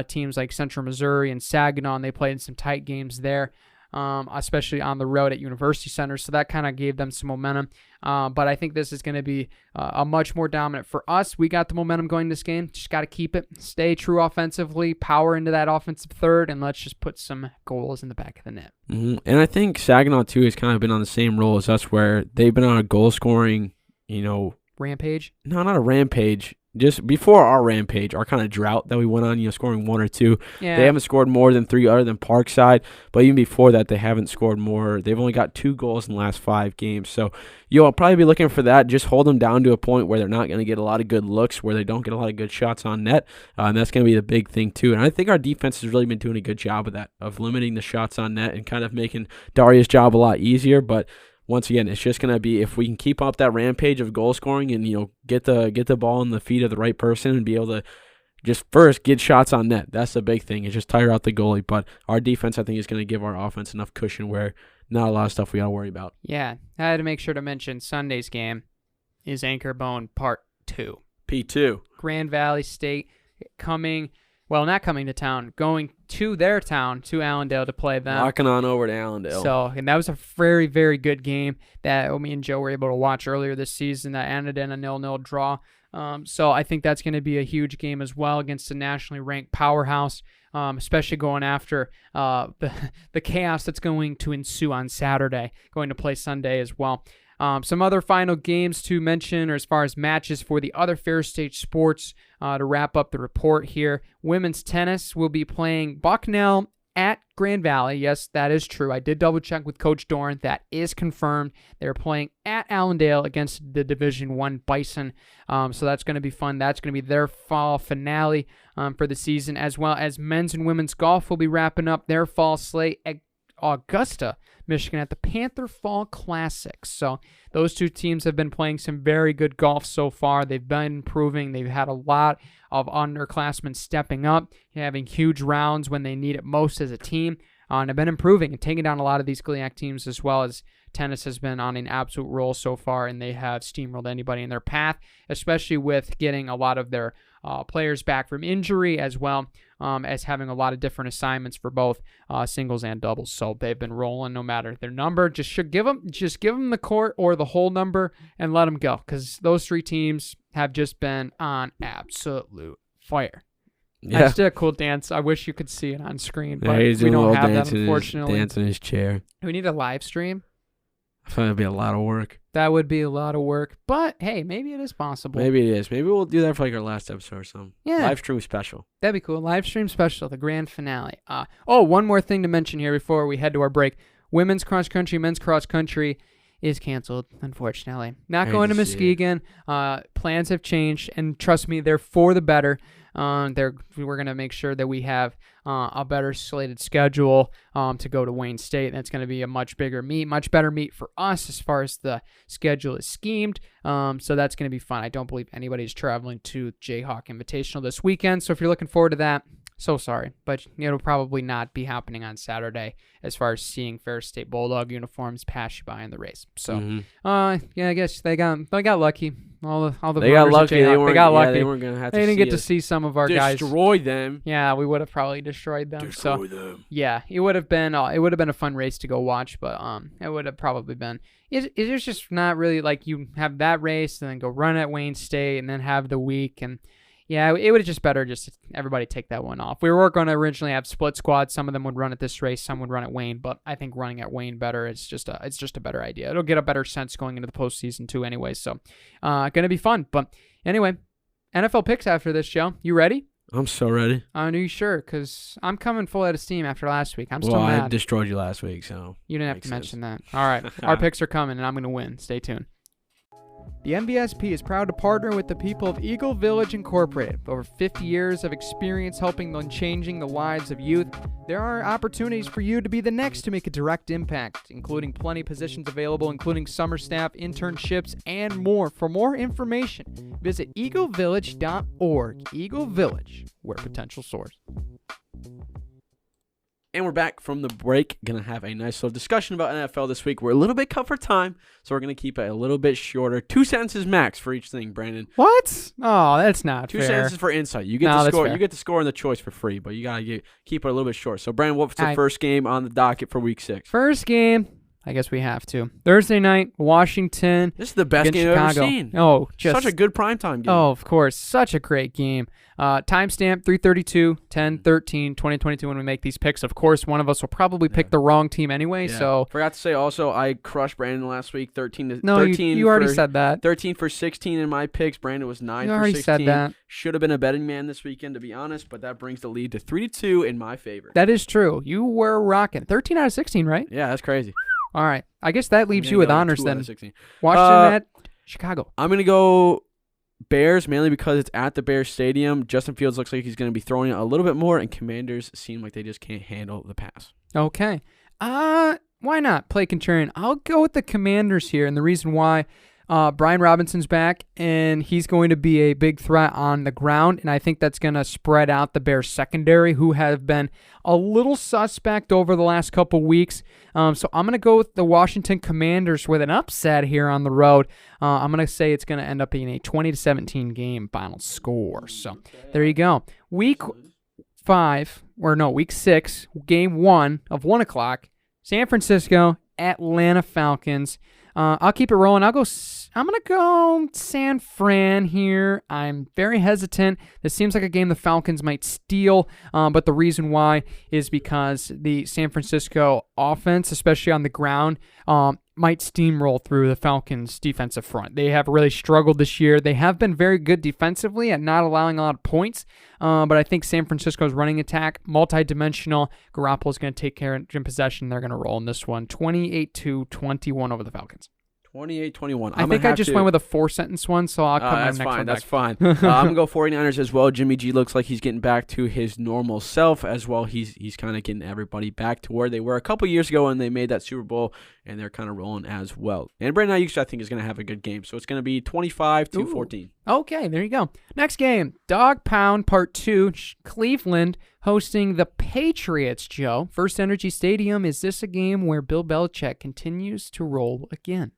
teams like Central Missouri and Saginaw, and they played in some tight games there, especially on the road at University Center, so that kind of gave them some momentum. But I think this is going to be a much more dominant for us. We got the momentum going this game. Just got to keep it. Stay true offensively, power into that offensive third, and let's just put some goals in the back of the net. Mm-hmm. And I think Saginaw, too, has kind of been on the same role as us, where they've been on a goal-scoring, rampage? No, not a rampage. Just before our rampage, our kind of drought that we went on, scoring 1 or 2. Yeah. They haven't scored more than 3 other than Parkside, but even before that, they haven't scored more. They've only got 2 goals in the last 5 games. So I'll probably be looking for that. Just hold them down to a point where they're not going to get a lot of good looks, where they don't get a lot of good shots on net. And that's going to be the big thing, too. And I think our defense has really been doing a good job of that, of limiting the shots on net and kind of making Daria's job a lot easier. But once again, it's just going to be, if we can keep up that rampage of goal scoring and, get the ball in the feet of the right person and be able to just first get shots on net. That's the big thing. It's just tire out the goalie. But our defense, I think, is going to give our offense enough cushion where not a lot of stuff we got to worry about. Yeah. I had to make sure to mention Sunday's game is AnchorBone Part 2. P2. Grand Valley State coming well, not coming to town, going to their town, to Allendale, to play them. Walking on over to Allendale. So, and that was a very, very good game that me and Joe were able to watch earlier this season that ended in a 0-0 draw. So I think that's going to be a huge game as well against a nationally ranked powerhouse, especially going after the chaos that's going to ensue on Saturday, going to play Sunday as well. Some other final games to mention, or as far as matches for the other Ferris State sports, to wrap up the report here. Women's tennis will be playing Bucknell at Grand Valley. Yes, that is true. I did double check with Coach Doran. That is confirmed. They're playing at Allendale against the Division I Bison. So that's going to be fun. That's going to be their fall finale for the season, as well as men's and women's golf will be wrapping up their fall slate at Augusta, Michigan at the Panther Fall Classics. So those two teams have been playing some very good golf so far. They've been improving. They've had a lot of underclassmen stepping up, having huge rounds when they need it most as a team, and have been improving and taking down a lot of these GLIAC teams, as well as tennis has been on an absolute roll so far, and they have steamrolled anybody in their path, especially with getting a lot of their players back from injury, as well as having a lot of different assignments for both singles and doubles. So they've been rolling no matter their number. Just give them the court or the whole number and let them go, because those three teams have just been on absolute fire. Yeah. That's still a cool dance. I wish you could see it on screen, but he's we doing a don't little have dance that, unfortunately. Dance in his chair. We need a live stream. I feel like it'd be a lot of work. That would be a lot of work, but hey, maybe it is possible. Maybe it is. Maybe we'll do that for like our last episode or something. Yeah. Live stream special. That'd be cool. Live stream special, the grand finale. One more thing to mention here before we head to our break. Women's cross country, men's cross country is canceled, unfortunately. Not going to Muskegon. Plans have changed, and trust me, they're for the better. We're going to make sure that we have a better slated schedule to go to Wayne State. That's going to be a much bigger meet, much better meet for us as far as the schedule is schemed. So that's going to be fun. I don't believe anybody's traveling to Jayhawk Invitational this weekend. So if you're looking forward to that, so sorry, but it'll probably not be happening on Saturday as far as seeing Ferris State Bulldog uniforms pass you by in the race. So, I guess they got lucky. All the they got lucky. They got lucky. They weren't gonna have to. They didn't get to see some of our guys destroy them. Yeah, we would have probably destroyed them. Yeah, it would have been a fun race to go watch, but it would have probably been. It's just not really like you have that race and then go run at Wayne State and then have the week. And yeah, it would have just better just everybody take that one off. We were going to originally have split squads. Some of them would run at this race, some would run at Wayne, but I think running at Wayne better is just a better idea. It'll get a better sense going into the postseason too anyway, so gonna be fun. But anyway, NFL picks after this, Joe. You ready? I'm so ready. Are you sure? Because I'm coming full out of steam after last week. I'm still mad. I destroyed you last week, so you didn't have to mention that. All right, our picks are coming, and I'm going to win. Stay tuned. The MVSP is proud to partner with the people of Eagle Village Incorporated. Over 50 years of experience helping and changing the lives of youth, there are opportunities for you to be the next to make a direct impact, including plenty of positions available, including summer staff, internships, and more. For more information, visit eaglevillage.org. Eagle Village, where potential soars. And we're back from the break. Going to have a nice little discussion about NFL this week. We're a little bit cut for time, so we're going to keep it a little bit shorter. 2 sentences max for each thing, Brandon. What? Oh, that's not fair. 2 sentences for insight. You get to score. You get to score in the choice for free, but you got to keep it a little bit short. So, Brandon, what's the first game on the docket for Week 6? First game, I guess we have to. Thursday night, Washington. This is the best game I've ever seen. Oh, such a good primetime game. Oh, of course. Such a great game. Timestamp 3/32/10/13/2022 when we make these picks. Of course, one of us will probably pick the wrong team anyway. Yeah. So forgot to say also, I crushed Brandon last week. 13. No, 13 you already said that. 13 for 16 in my picks. Brandon was 9 you for 16. You already said that. Should have been a betting man this weekend, to be honest, but that brings the lead to 3-2 in my favor. That is true. You were rocking 13 out of 16, right? Yeah, that's crazy. All right, I guess that leaves you with honors then. Washington at Chicago. I'm gonna go Bears, mainly because it's at the Bears Stadium. Justin Fields looks like he's going to be throwing it a little bit more, and Commanders seem like they just can't handle the pass. Okay. Why not play contrarian? I'll go with the Commanders here, and the reason why, Brian Robinson's back, and he's going to be a big threat on the ground, and I think that's going to spread out the Bears secondary, who have been a little suspect over the last couple weeks. So I'm going to go with the Washington Commanders with an upset here on the road. I'm going to say it's going to end up being a 20-17 game final score. So there you go. Week 6, Game 1 of 1 o'clock, San Francisco, Atlanta Falcons. I'll keep it rolling. I'm going to go San Fran here. I'm very hesitant. This seems like a game the Falcons might steal, but the reason why is because the San Francisco offense, especially on the ground, might steamroll through the Falcons' defensive front. They have really struggled this year. They have been very good defensively at not allowing a lot of points, but I think San Francisco's running attack, multi-dimensional. Garoppolo's going to take care of possession. They're going to roll in this one, 28-21 over the Falcons. 28-21. I think I just went with a 4-sentence one, so I'll cut my next one back. That's fine. I'm going to go 49ers as well. Jimmy G looks like he's getting back to his normal self as well. He's kind of getting everybody back to where they were a couple years ago when they made that Super Bowl, and they're kind of rolling as well. And Brandon Ayuk, I think, is going to have a good game. So it's going to be 25-14. Okay, there you go. Next game, Dog Pound Part 2, Cleveland hosting the Patriots, Joe. First Energy Stadium. Is this a game where Bill Belichick continues to roll again?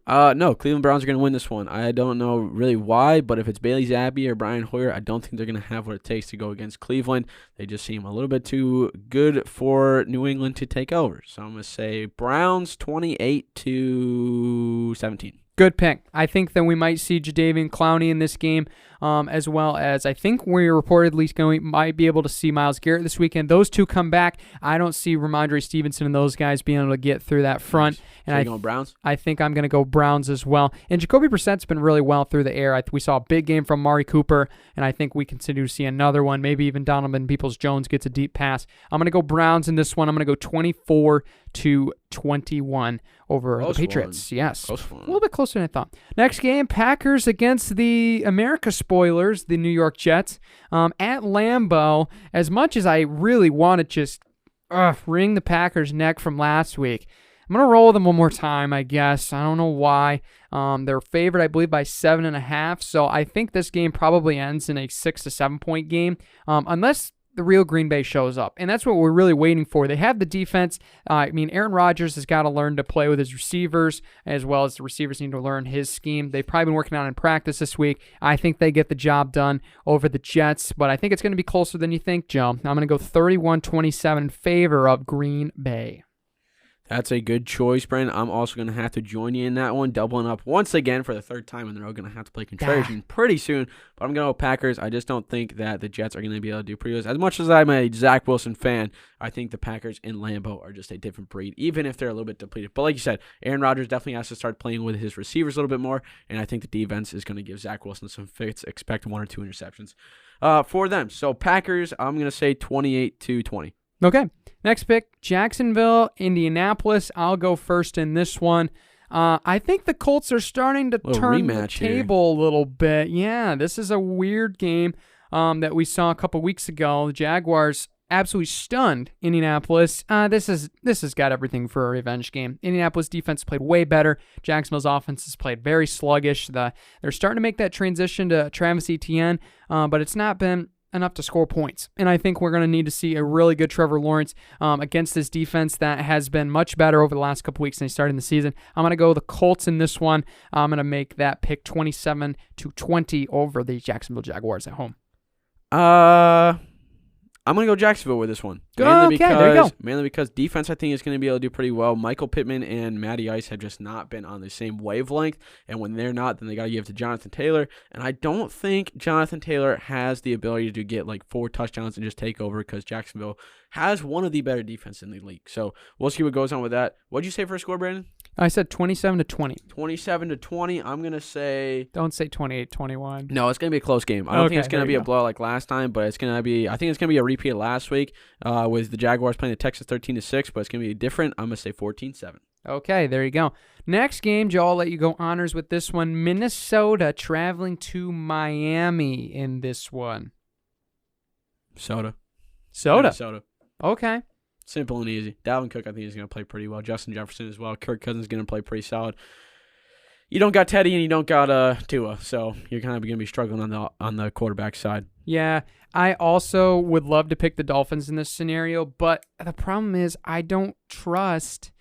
No, Cleveland Browns are going to win this one. I don't know really why, but if it's Bailey Zappi or Brian Hoyer, I don't think they're going to have what it takes to go against Cleveland. They just seem a little bit too good for New England to take over. So I'm going to say Browns 28-17. Good pick. I think that we might see Jadeveon Clowney in this game, as well as I think we're reportedly might be able to see Myles Garrett this weekend. Those two come back. I don't see Ramondre Stevenson and those guys being able to get through that front. And I going Browns? I think I'm going to go Browns as well. And Jacoby Brissett's been really well through the air. We saw a big game from Mari Cooper, and I think we continue to see another one. Maybe even Donovan Peoples-Jones gets a deep pass. I'm going to go Browns in this one. I'm going to go 24-21 over the Patriots. Yes. A little bit closer than I thought. Next game, Packers against the America spoilers, the New York Jets. At Lambeau, as much as I really want to just wring the Packers' neck from last week, I'm going to roll them one more time, I guess. I don't know why. They're favored, I believe, by 7.5. So I think this game probably ends in a 6 to 7 point game, unless the real Green Bay shows up. And that's what we're really waiting for. They have the defense. Aaron Rodgers has got to learn to play with his receivers, as well as the receivers need to learn his scheme. They've probably been working on it in practice this week. I think they get the job done over the Jets, but I think it's going to be closer than you think, Joe. I'm going to go 31-27 in favor of Green Bay. That's a good choice, Brandon. I'm also going to have to join you in that one, doubling up once again for the third time in a row. Going to have to play contrarian pretty soon, but I'm going to go Packers. I just don't think that the Jets are going to be able to do pretty good. As much as I'm a Zach Wilson fan, I think the Packers in Lambeau are just a different breed, even if they're a little bit depleted. But like you said, Aaron Rodgers definitely has to start playing with his receivers a little bit more, and I think the defense is going to give Zach Wilson some fits. Expect 1 or 2 interceptions for them. So Packers, I'm going to say 28-20. Okay. Next pick, Jacksonville, Indianapolis. I'll go first in this one. I think the Colts are starting to turn the table a little bit. Yeah, this is a weird game that we saw a couple weeks ago. The Jaguars absolutely stunned Indianapolis. This has got everything for a revenge game. Indianapolis defense played way better. Jacksonville's offense has played very sluggish. They're starting to make that transition to Travis Etienne, but it's not been enough to score points. And I think we're going to need to see a really good Trevor Lawrence against this defense that has been much better over the last couple weeks than he started in the season. I'm going to go the Colts in this one. I'm going to make that pick 27-20 over the Jacksonville Jaguars at home. I'm going to go Jacksonville with this one. There you go. Mainly because defense, I think, is going to be able to do pretty well. Michael Pittman and Matty Ice have just not been on the same wavelength. And when they're not, then they got to give it to Jonathan Taylor. And I don't think Jonathan Taylor has the ability to get like 4 touchdowns and just take over, because Jacksonville has one of the better defenses in the league. So we'll see what goes on with that. What'd you say for a score, Brandon? I said 27-20. 27-20. I'm going to say... Don't say 28-21. No, it's going to be a close game. I don't think it's going to be a blowout like last time, but it's going to be... I think it's going to be a repeat of last week with the Jaguars playing the Texas 13-6, but it's going to be different. I'm going to say 14-7. Okay, there you go. Next game, Joe, I'll let you go honors with this one. Minnesota traveling to Miami in this one. Soda. Okay. Simple and easy. Dalvin Cook, I think, is going to play pretty well. Justin Jefferson as well. Kirk Cousins is going to play pretty solid. You don't got Teddy and you don't got Tua, so you're kind of going to be struggling on the quarterback side. Yeah, I also would love to pick the Dolphins in this scenario, but the problem is I don't trust.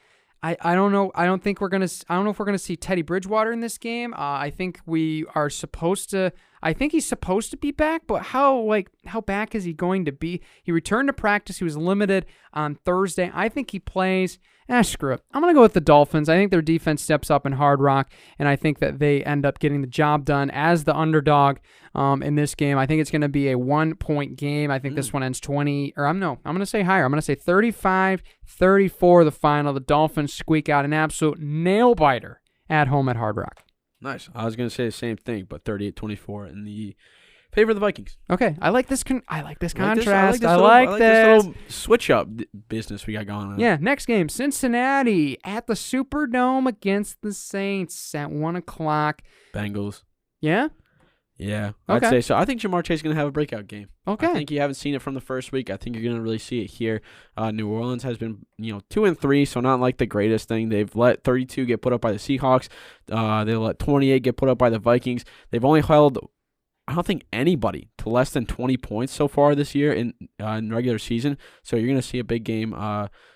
I don't know. I don't know if we're gonna see Teddy Bridgewater in this game. I think we are supposed to. I think he's supposed to be back, but how back is he going to be? He returned to practice. He was limited on Thursday. I think he plays. Screw it. I'm going to go with the Dolphins. I think their defense steps up in Hard Rock, and I think that they end up getting the job done as the underdog in this game. I think it's going to be a 1-point game. I think this one ends 20, or I'm going to say higher. I'm going to say 35-34 the final. The Dolphins squeak out an absolute nail-biter at home at Hard Rock. Nice. I was going to say the same thing, but 38-24 in the favor of the Vikings. Okay, I like this contrast. I like this. Little switch up business we got going on. Yeah, next game, Cincinnati at the Superdome against the Saints at 1:00. Bengals. Yeah? Yeah, Okay. I'd say so. I think Jamar Chase is going to have a breakout game. Okay. I think you haven't seen it from the first week. I think you're going to really see it here. New Orleans has been, 2-3, so not like the greatest thing. They've let 32 get put up by the Seahawks. They let 28 get put up by the Vikings. They've only held, I don't think, anybody to less than 20 points so far this year in regular season. So you're going to see a big game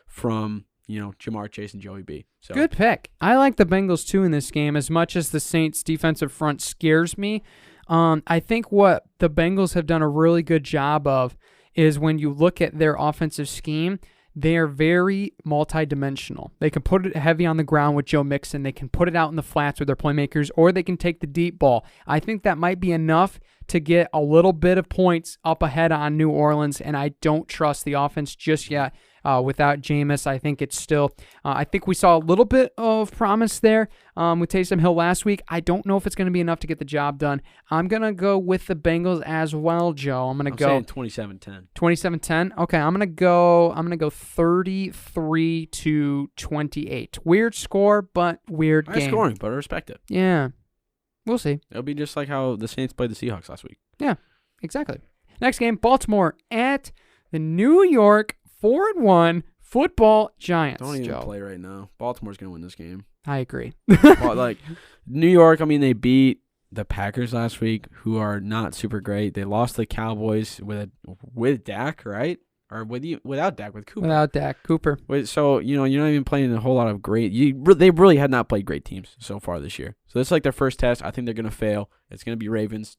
from Jamar Chase and Joey B. So Good pick. I like the Bengals too in this game as much as the Saints defensive front scares me. I think what the Bengals have done a really good job of is when you look at their offensive scheme, they are very multidimensional. They can put it heavy on the ground with Joe Mixon. They can put it out in the flats with their playmakers, or they can take the deep ball. I think that might be enough to get a little bit of points up ahead on New Orleans, and I don't trust the offense just yet. Without Jameis, I think it's still, I think we saw a little bit of promise there with Taysom Hill last week. I don't know if it's going to be enough to get the job done. I'm going to go with the Bengals as well, Joe. I'm saying 27-10. 27-10? Okay, I'm going to go 33-28. Weird score, but weird game. High scoring, but I respect it. Yeah. We'll see. It'll be just like how the Saints played the Seahawks last week. Yeah, exactly. Next game, Baltimore at the New York 4-1 football Giants. Don't even Joe. play right now. Baltimore's going to win this game. I agree. But New York, they beat the Packers last week, who are not super great. They lost the Cowboys with Dak, right? Or without Dak, with Cooper. Without Dak, Cooper. So, you're not even playing a whole lot of great. They really had not played great teams so far this year. So this is like their first test. I think they're going to fail. It's going to be Ravens.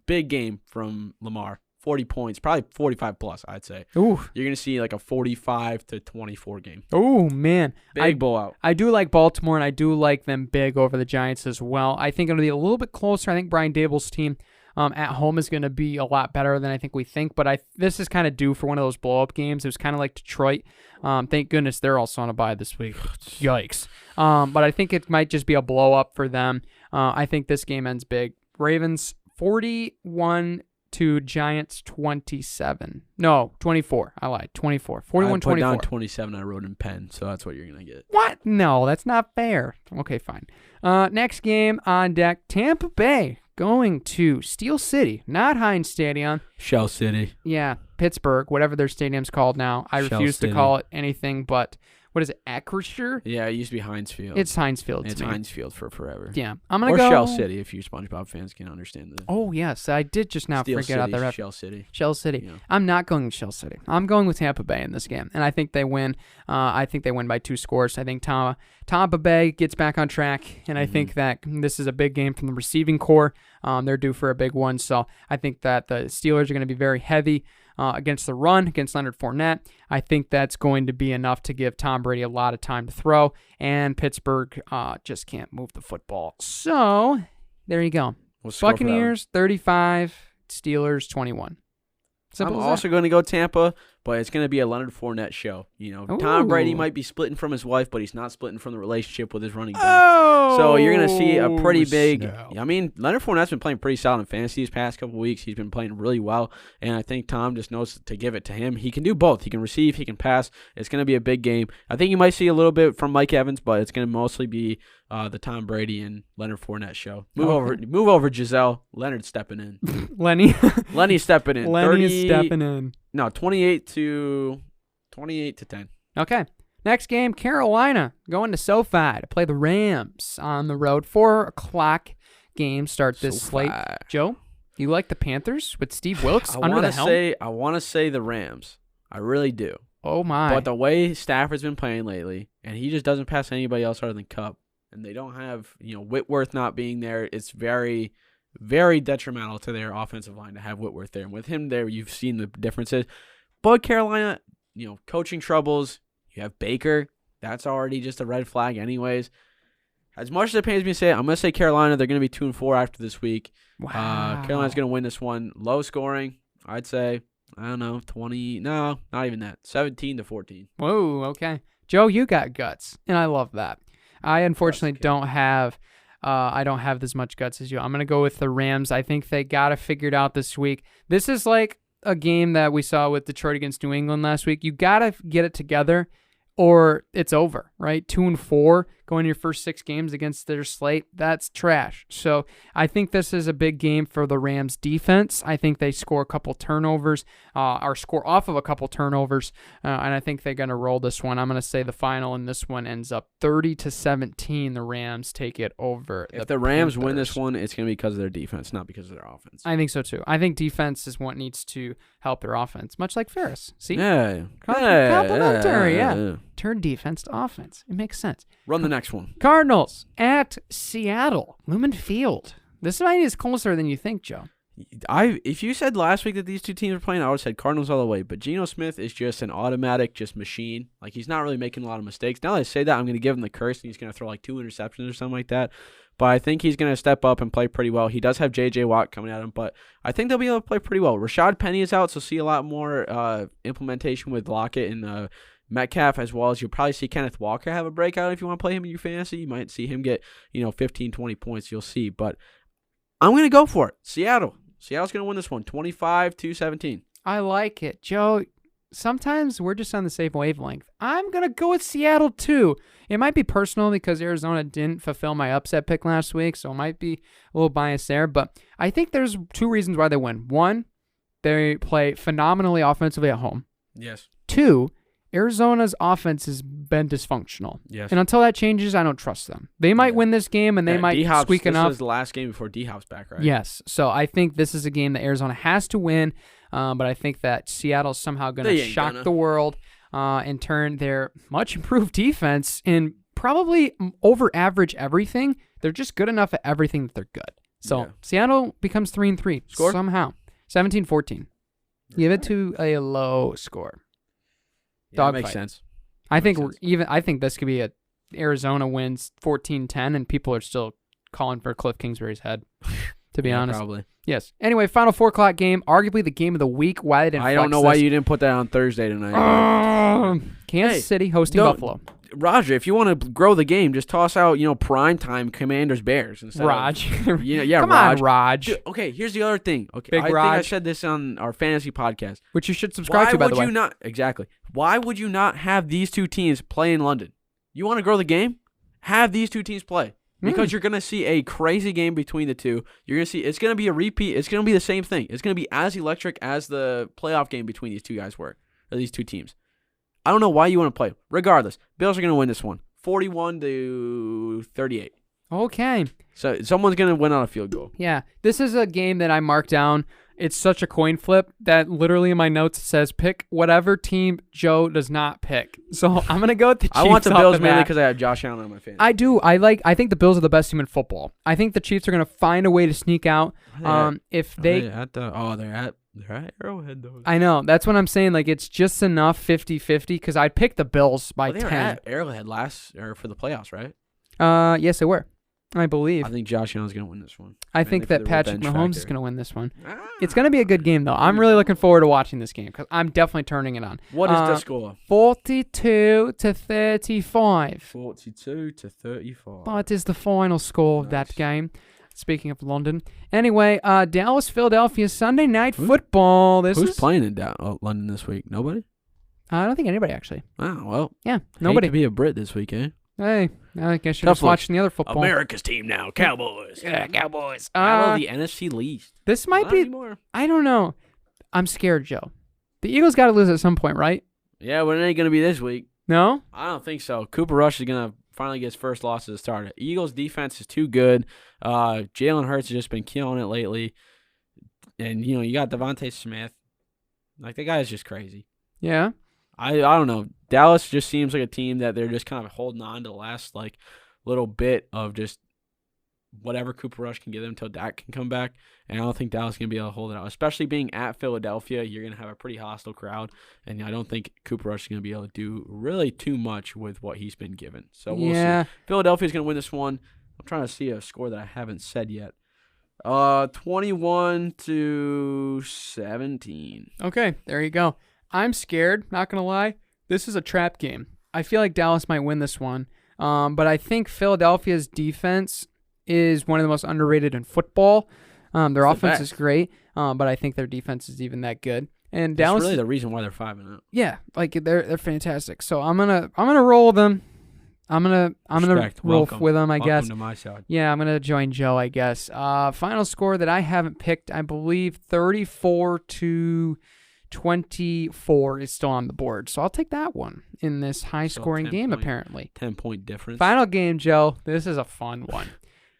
Big game from Lamar. 40 points, probably 45 plus, I'd say. Ooh. You're going to see like a 45-24 game. Oh, man. Big blowout. I do like Baltimore, and I do like them big over the Giants as well. I think it'll be a little bit closer. I think Brian Dable's team at home is going to be a lot better than I think we think, but this is kind of due for one of those blow-up games. It was kind of like Detroit. Thank goodness they're also on a bye this week. Yikes. But I think it might just be a blow-up for them. I think this game ends big. Ravens 41 to Giants 27. No, 24. I lied. 24. 41-24. I put down 27. I wrote in pen, so that's what you're going to get. What? No, that's not fair. Okay, fine. Next game on deck, Tampa Bay going to Steel City, not Heinz Stadium. Shell City. Yeah, Pittsburgh, whatever their stadium's called now. I refuse to call it anything but, what is it, Acrisure? Yeah, it used to be Heinz Field. It's Heinz Field. It's Heinz Field for forever. Yeah, I'm going to go. Or Shell City, if you SpongeBob fans can understand that. Oh, yes, I did just now forget out there. Shell City. Shell City. Yeah. I'm not going with Shell City. I'm going with Tampa Bay in this game, and I think they win. I think they win by 2 scores. I think Tampa Bay gets back on track, and I think that this is a big game from the receiving core. They're due for a big one, so I think that the Steelers are going to be very heavy against the run, against Leonard Fournette. I think that's going to be enough to give Tom Brady a lot of time to throw, and Pittsburgh just can't move the football. So, there you go. Buccaneers 35, Steelers 21. Simple I'm also going to go Tampa, but it's going to be a Leonard Fournette show. Tom Brady might be splitting from his wife, but he's not splitting from the relationship with his running back. Oh, so you're going to see a pretty big. snap. Leonard Fournette's been playing pretty solid in fantasy these past couple weeks. He's been playing really well, and I think Tom just knows to give it to him. He can do both. He can receive, he can pass. It's going to be a big game. I think you might see a little bit from Mike Evans, but it's going to mostly be the Tom Brady and Leonard Fournette show. Move over, Giselle. Leonard stepping in. Lenny stepping in. Lenny is stepping in. No, 28 to 10. Okay. Next game, Carolina going to SoFi to play the Rams on the road. 4:00 game start this slate. Joe, you like the Panthers with Steve Wilkes under the helm? I want to say the Rams. I really do. Oh, my. But the way Stafford's been playing lately, and he just doesn't pass anybody else other than Kupp, and they don't have, Whitworth not being there, it's very, very detrimental to their offensive line to have Whitworth there. And with him there, you've seen the differences. But Carolina, coaching troubles. You have Baker. That's already just a red flag anyways. As much as it pains me to say it, I'm going to say Carolina. They're going to be 2-4 after this week. Wow. Carolina's going to win this one. Low scoring, I'd say, 20. No, not even that. 17-14. Whoa, okay. Joe, you got guts, and I love that. I unfortunately don't have as much guts as you. I'm going to go with the Rams. I think they got it figured out this week. This is like a game that we saw with Detroit against New England last week. You got to get it together or it's over, right? 2-4 going your first 6 games against their slate. That's trash. So I think this is a big game for the Rams defense. I think they score a couple turnovers or score off of a couple turnovers. And I think they're going to roll this one. I'm going to say the final in this one ends up 30-17. The Rams take it over. If the Rams win this one, it's going to be because of their defense, not because of their offense. I think so too. I think defense is what needs to help their offense, much like Ferris. See? Yeah. Complimentary, yeah. Turn defense to offense. It makes sense. Run the next one. Cardinals at Seattle. Lumen Field. This might is closer than you think, Joe. If you said last week that these two teams were playing, I would have said Cardinals all the way. But Geno Smith is just an automatic machine. Like, he's not really making a lot of mistakes. Now that I say that, I'm going to give him the curse, and he's going to throw like 2 interceptions or something like that. But I think he's going to step up and play pretty well. He does have J.J. Watt coming at him, but I think they'll be able to play pretty well. Rashad Penny is out, so see a lot more implementation with Lockett and Metcalf, as well as you'll probably see Kenneth Walker have a breakout if you want to play him in your fantasy. You might see him get 15, 20 points. You'll see. But I'm going to go for it. Seattle's going to win this one, 25-17. I like it. Joe, sometimes we're just on the same wavelength. I'm going to go with Seattle, too. It might be personal because Arizona didn't fulfill my upset pick last week, so it might be a little biased there. But I think there's 2 reasons why they win. 1, they play phenomenally offensively at home. Yes. 2, Arizona's offense has been dysfunctional. Yes. And until that changes, I don't trust them. They might win this game, and they might squeak enough. This was the last game before D-Hop's back, right? Yes. So I think this is a game that Arizona has to win, but I think that Seattle's somehow going to shock the world and turn their much improved defense in probably over average everything. They're just good enough at everything that they're good. So Seattle becomes 3-3 Score? somehow. 17-14. Give it to a low score. Yeah, that makes sense. I think this could be a Arizona wins 14-10, and people are still calling for Cliff Kingsbury's head. To be honest, probably. Yes. Anyway, final 4 o'clock game, arguably the game of the week. Why they didn't? I don't know why you didn't put that on Thursday tonight. Kansas City hosting Buffalo. Roger, if you want to grow the game, just toss out primetime Commanders Bears instead. Raj. Come on, Raj. Dude, okay, here's the other thing. Okay, Big I Raj. think I said this on our fantasy podcast, which you should subscribe to, by the way. Why would you not have these 2 teams play in London? You want to grow the game? Have these 2 teams play. Because you're going to see a crazy game between the 2. You're going to see it's going to be a repeat. It's going to be the same thing. It's going to be as electric as the playoff game between these 2 guys were, or these 2 teams. I don't know why you want to play. Regardless, Bills are going to win this one, 41-38. Okay. So someone's going to win on a field goal. Yeah. This is a game that I marked down. It's such a coin flip that literally in my notes it says pick whatever team Joe does not pick. So I'm gonna go with the Chiefs. I want the Bills mainly because I have Josh Allen on my fantasy. I do. I think the Bills are the best team in football. I think the Chiefs are gonna find a way to sneak out. If they they're at Arrowhead though. I know. That's what I'm saying. Like it's just enough 50-50 because I'd pick the Bills by 10. They were at Arrowhead for the playoffs, right? Yes, they were. I believe. I think Josh Allen's going to win this one. I think that Patrick Mahomes is going to win this one. It's going to be a good game, though. I'm really looking forward to watching this game because I'm definitely turning it on. What is the score? 42-35. 42-35. That is the final score of that game. Speaking of London. Anyway, Dallas, Philadelphia, Sunday Night Football. Who's playing in London this week? Nobody? I don't think anybody, actually. Oh, well. Yeah, nobody. Hate to be a Brit this week, eh? Hey, I guess you're just watching the other football. America's team now, Cowboys. Yeah, Cowboys. The NFC least. This might be. Anymore. I don't know. I'm scared, Joe. The Eagles got to lose at some point, right? Yeah, but it ain't going to be this week. No? I don't think so. Cooper Rush is going to finally get his first loss as a starter. Eagles' defense is too good. Jalen Hurts has just been killing it lately. And, you got Devontae Smith. Like, the guy is just crazy. Yeah. I don't know. Dallas just seems like a team that they're just kind of holding on to the last little bit of just whatever Cooper Rush can give them until Dak can come back. And I don't think Dallas is going to be able to hold it out. Especially being at Philadelphia, you're going to have a pretty hostile crowd. And I don't think Cooper Rush is going to be able to do really too much with what he's been given. So we'll see. Philadelphia's going to win this one. I'm trying to see a score that I haven't said yet. 21-17. Okay, there you go. I'm scared, not going to lie. This is a trap game. I feel like Dallas might win this one. But I think Philadelphia's defense is one of the most underrated in football. Their offense is great, but I think their defense is even that good. And Dallas is really the reason why they're 5-0. Yeah, like they're fantastic. So I'm gonna roll with them. I'm gonna roll with them, I guess. Welcome to my side. Yeah, I'm gonna join Joe, I guess. Final score that I haven't picked, I believe 34-24 is still on the board. So I'll take that one in this high-scoring game, apparently. 10-point difference. Final game, Joe. This is a fun one.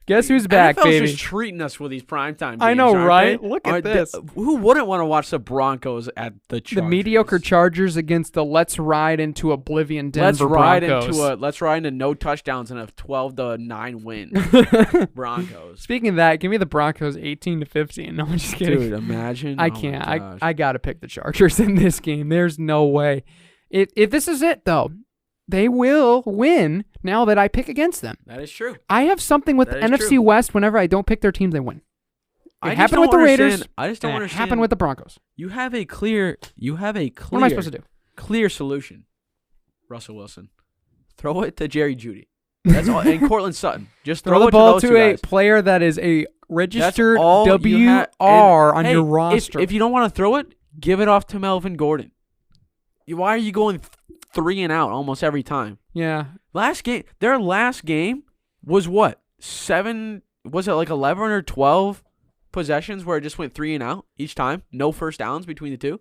Guess who's back, NFL's baby? just treating us with these primetime games. I know, right? They? Look at this. Who wouldn't want to watch the Broncos at the Chargers? The mediocre Chargers against the let's ride into oblivion Denver Broncos. Let's ride into no touchdowns and a 12-9 win. Broncos. Speaking of that, give me the Broncos 18-15. No, I'm just kidding. Dude, imagine. I can't. I gotta pick the Chargers in this game. There's no way. If this is it though, they will win now that I pick against them. That is true. I have something with the NFC West. Whenever I don't pick their teams, they win. It happened with the Raiders. I just don't understand. It happened with the Broncos. You have a clear. What am I supposed to do? Clear solution. Russell Wilson. Throw it to Jerry Jeudy. That's all. And Cortland Sutton. Just throw the it ball to to those a player that is a registered WR on your roster. If you don't want to throw it, give it off to Melvin Gordon. Why are you going 3 and out almost every time? Yeah. Their last game was what? 7? Was it like 11 or 12 possessions where it just went 3 and out each time? No first downs between the two.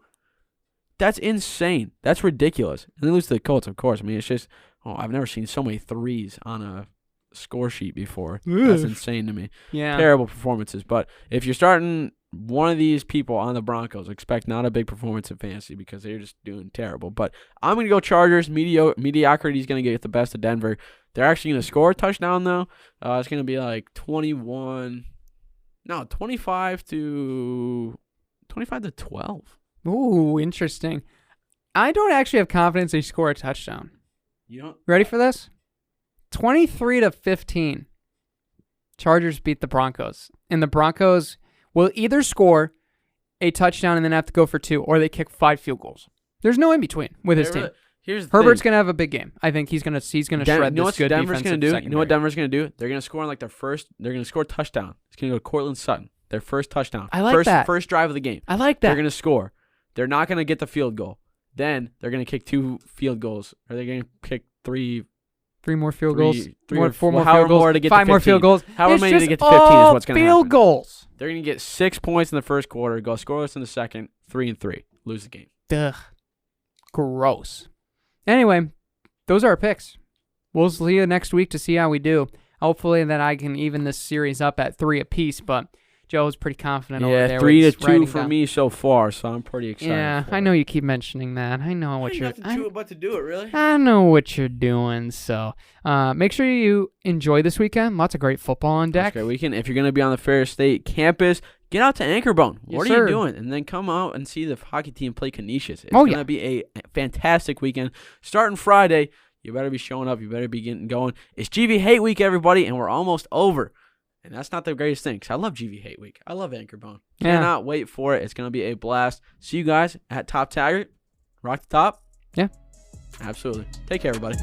That's insane. That's ridiculous. And they lose to the Colts, of course. I mean, it's just, I've never seen so many threes on a score sheet before. That's insane to me. Yeah. Terrible performances. But if you're starting one of these people on the Broncos, expect not a big performance in fantasy because they're just doing terrible. But I'm going to go Chargers. Mediocrity is going to get the best of Denver. They're actually going to score a touchdown, though. It's going to be like 25 to 12. Ooh, interesting. I don't actually have confidence they score a touchdown. You don't? Ready for this? 23-15. Chargers beat the Broncos. And the Broncos will either score a touchdown and then have to go for 2, or they kick 5 field goals. There's no in between with his team. Herbert's going to have a big game. I think he's going to shred this good defensive secondary. You know what Denver's going to do? They're going to score on like they're going to score a touchdown. It's going to go to Cortland Sutton. Their first touchdown. I like that. First drive of the game. I like that. They're going to score. They're not going to get the field goal. Then they're going to kick 2 field goals. Or they're going to kick 3 more field goals. 4 more field goals. To get 5 to 15. more field goals. However many to get to 15 is what's going to happen. Field goals. They're going to get 6 points in the first quarter, go scoreless in the second, 3-3, lose the game. Ugh. Gross. Anyway, those are our picks. We'll see you next week to see how we do. Hopefully that I can even this series up at 3 apiece, but Joe's pretty confident over there. Yeah, 3-2 for me so far, so I'm pretty excited. Yeah, I know you keep mentioning that. I know what you're. Nothing to it but to do it, really. I know what you're doing. So, make sure you enjoy this weekend. Lots of great football on deck. Great weekend. If you're going to be on the Ferris State campus, get out to AnchorBone. What are you doing? And then come out and see the hockey team play Canisius. It's going to be a fantastic weekend. Starting Friday, you better be showing up. You better be getting going. It's GV Hate Week, everybody, and we're almost over. And that's not the greatest thing, because I love GV Hate Week. I love AnchorBone. Cannot wait for it. It's going to be a blast. See you guys at Top Taggart. Rock the top. Yeah. Absolutely. Take care, everybody.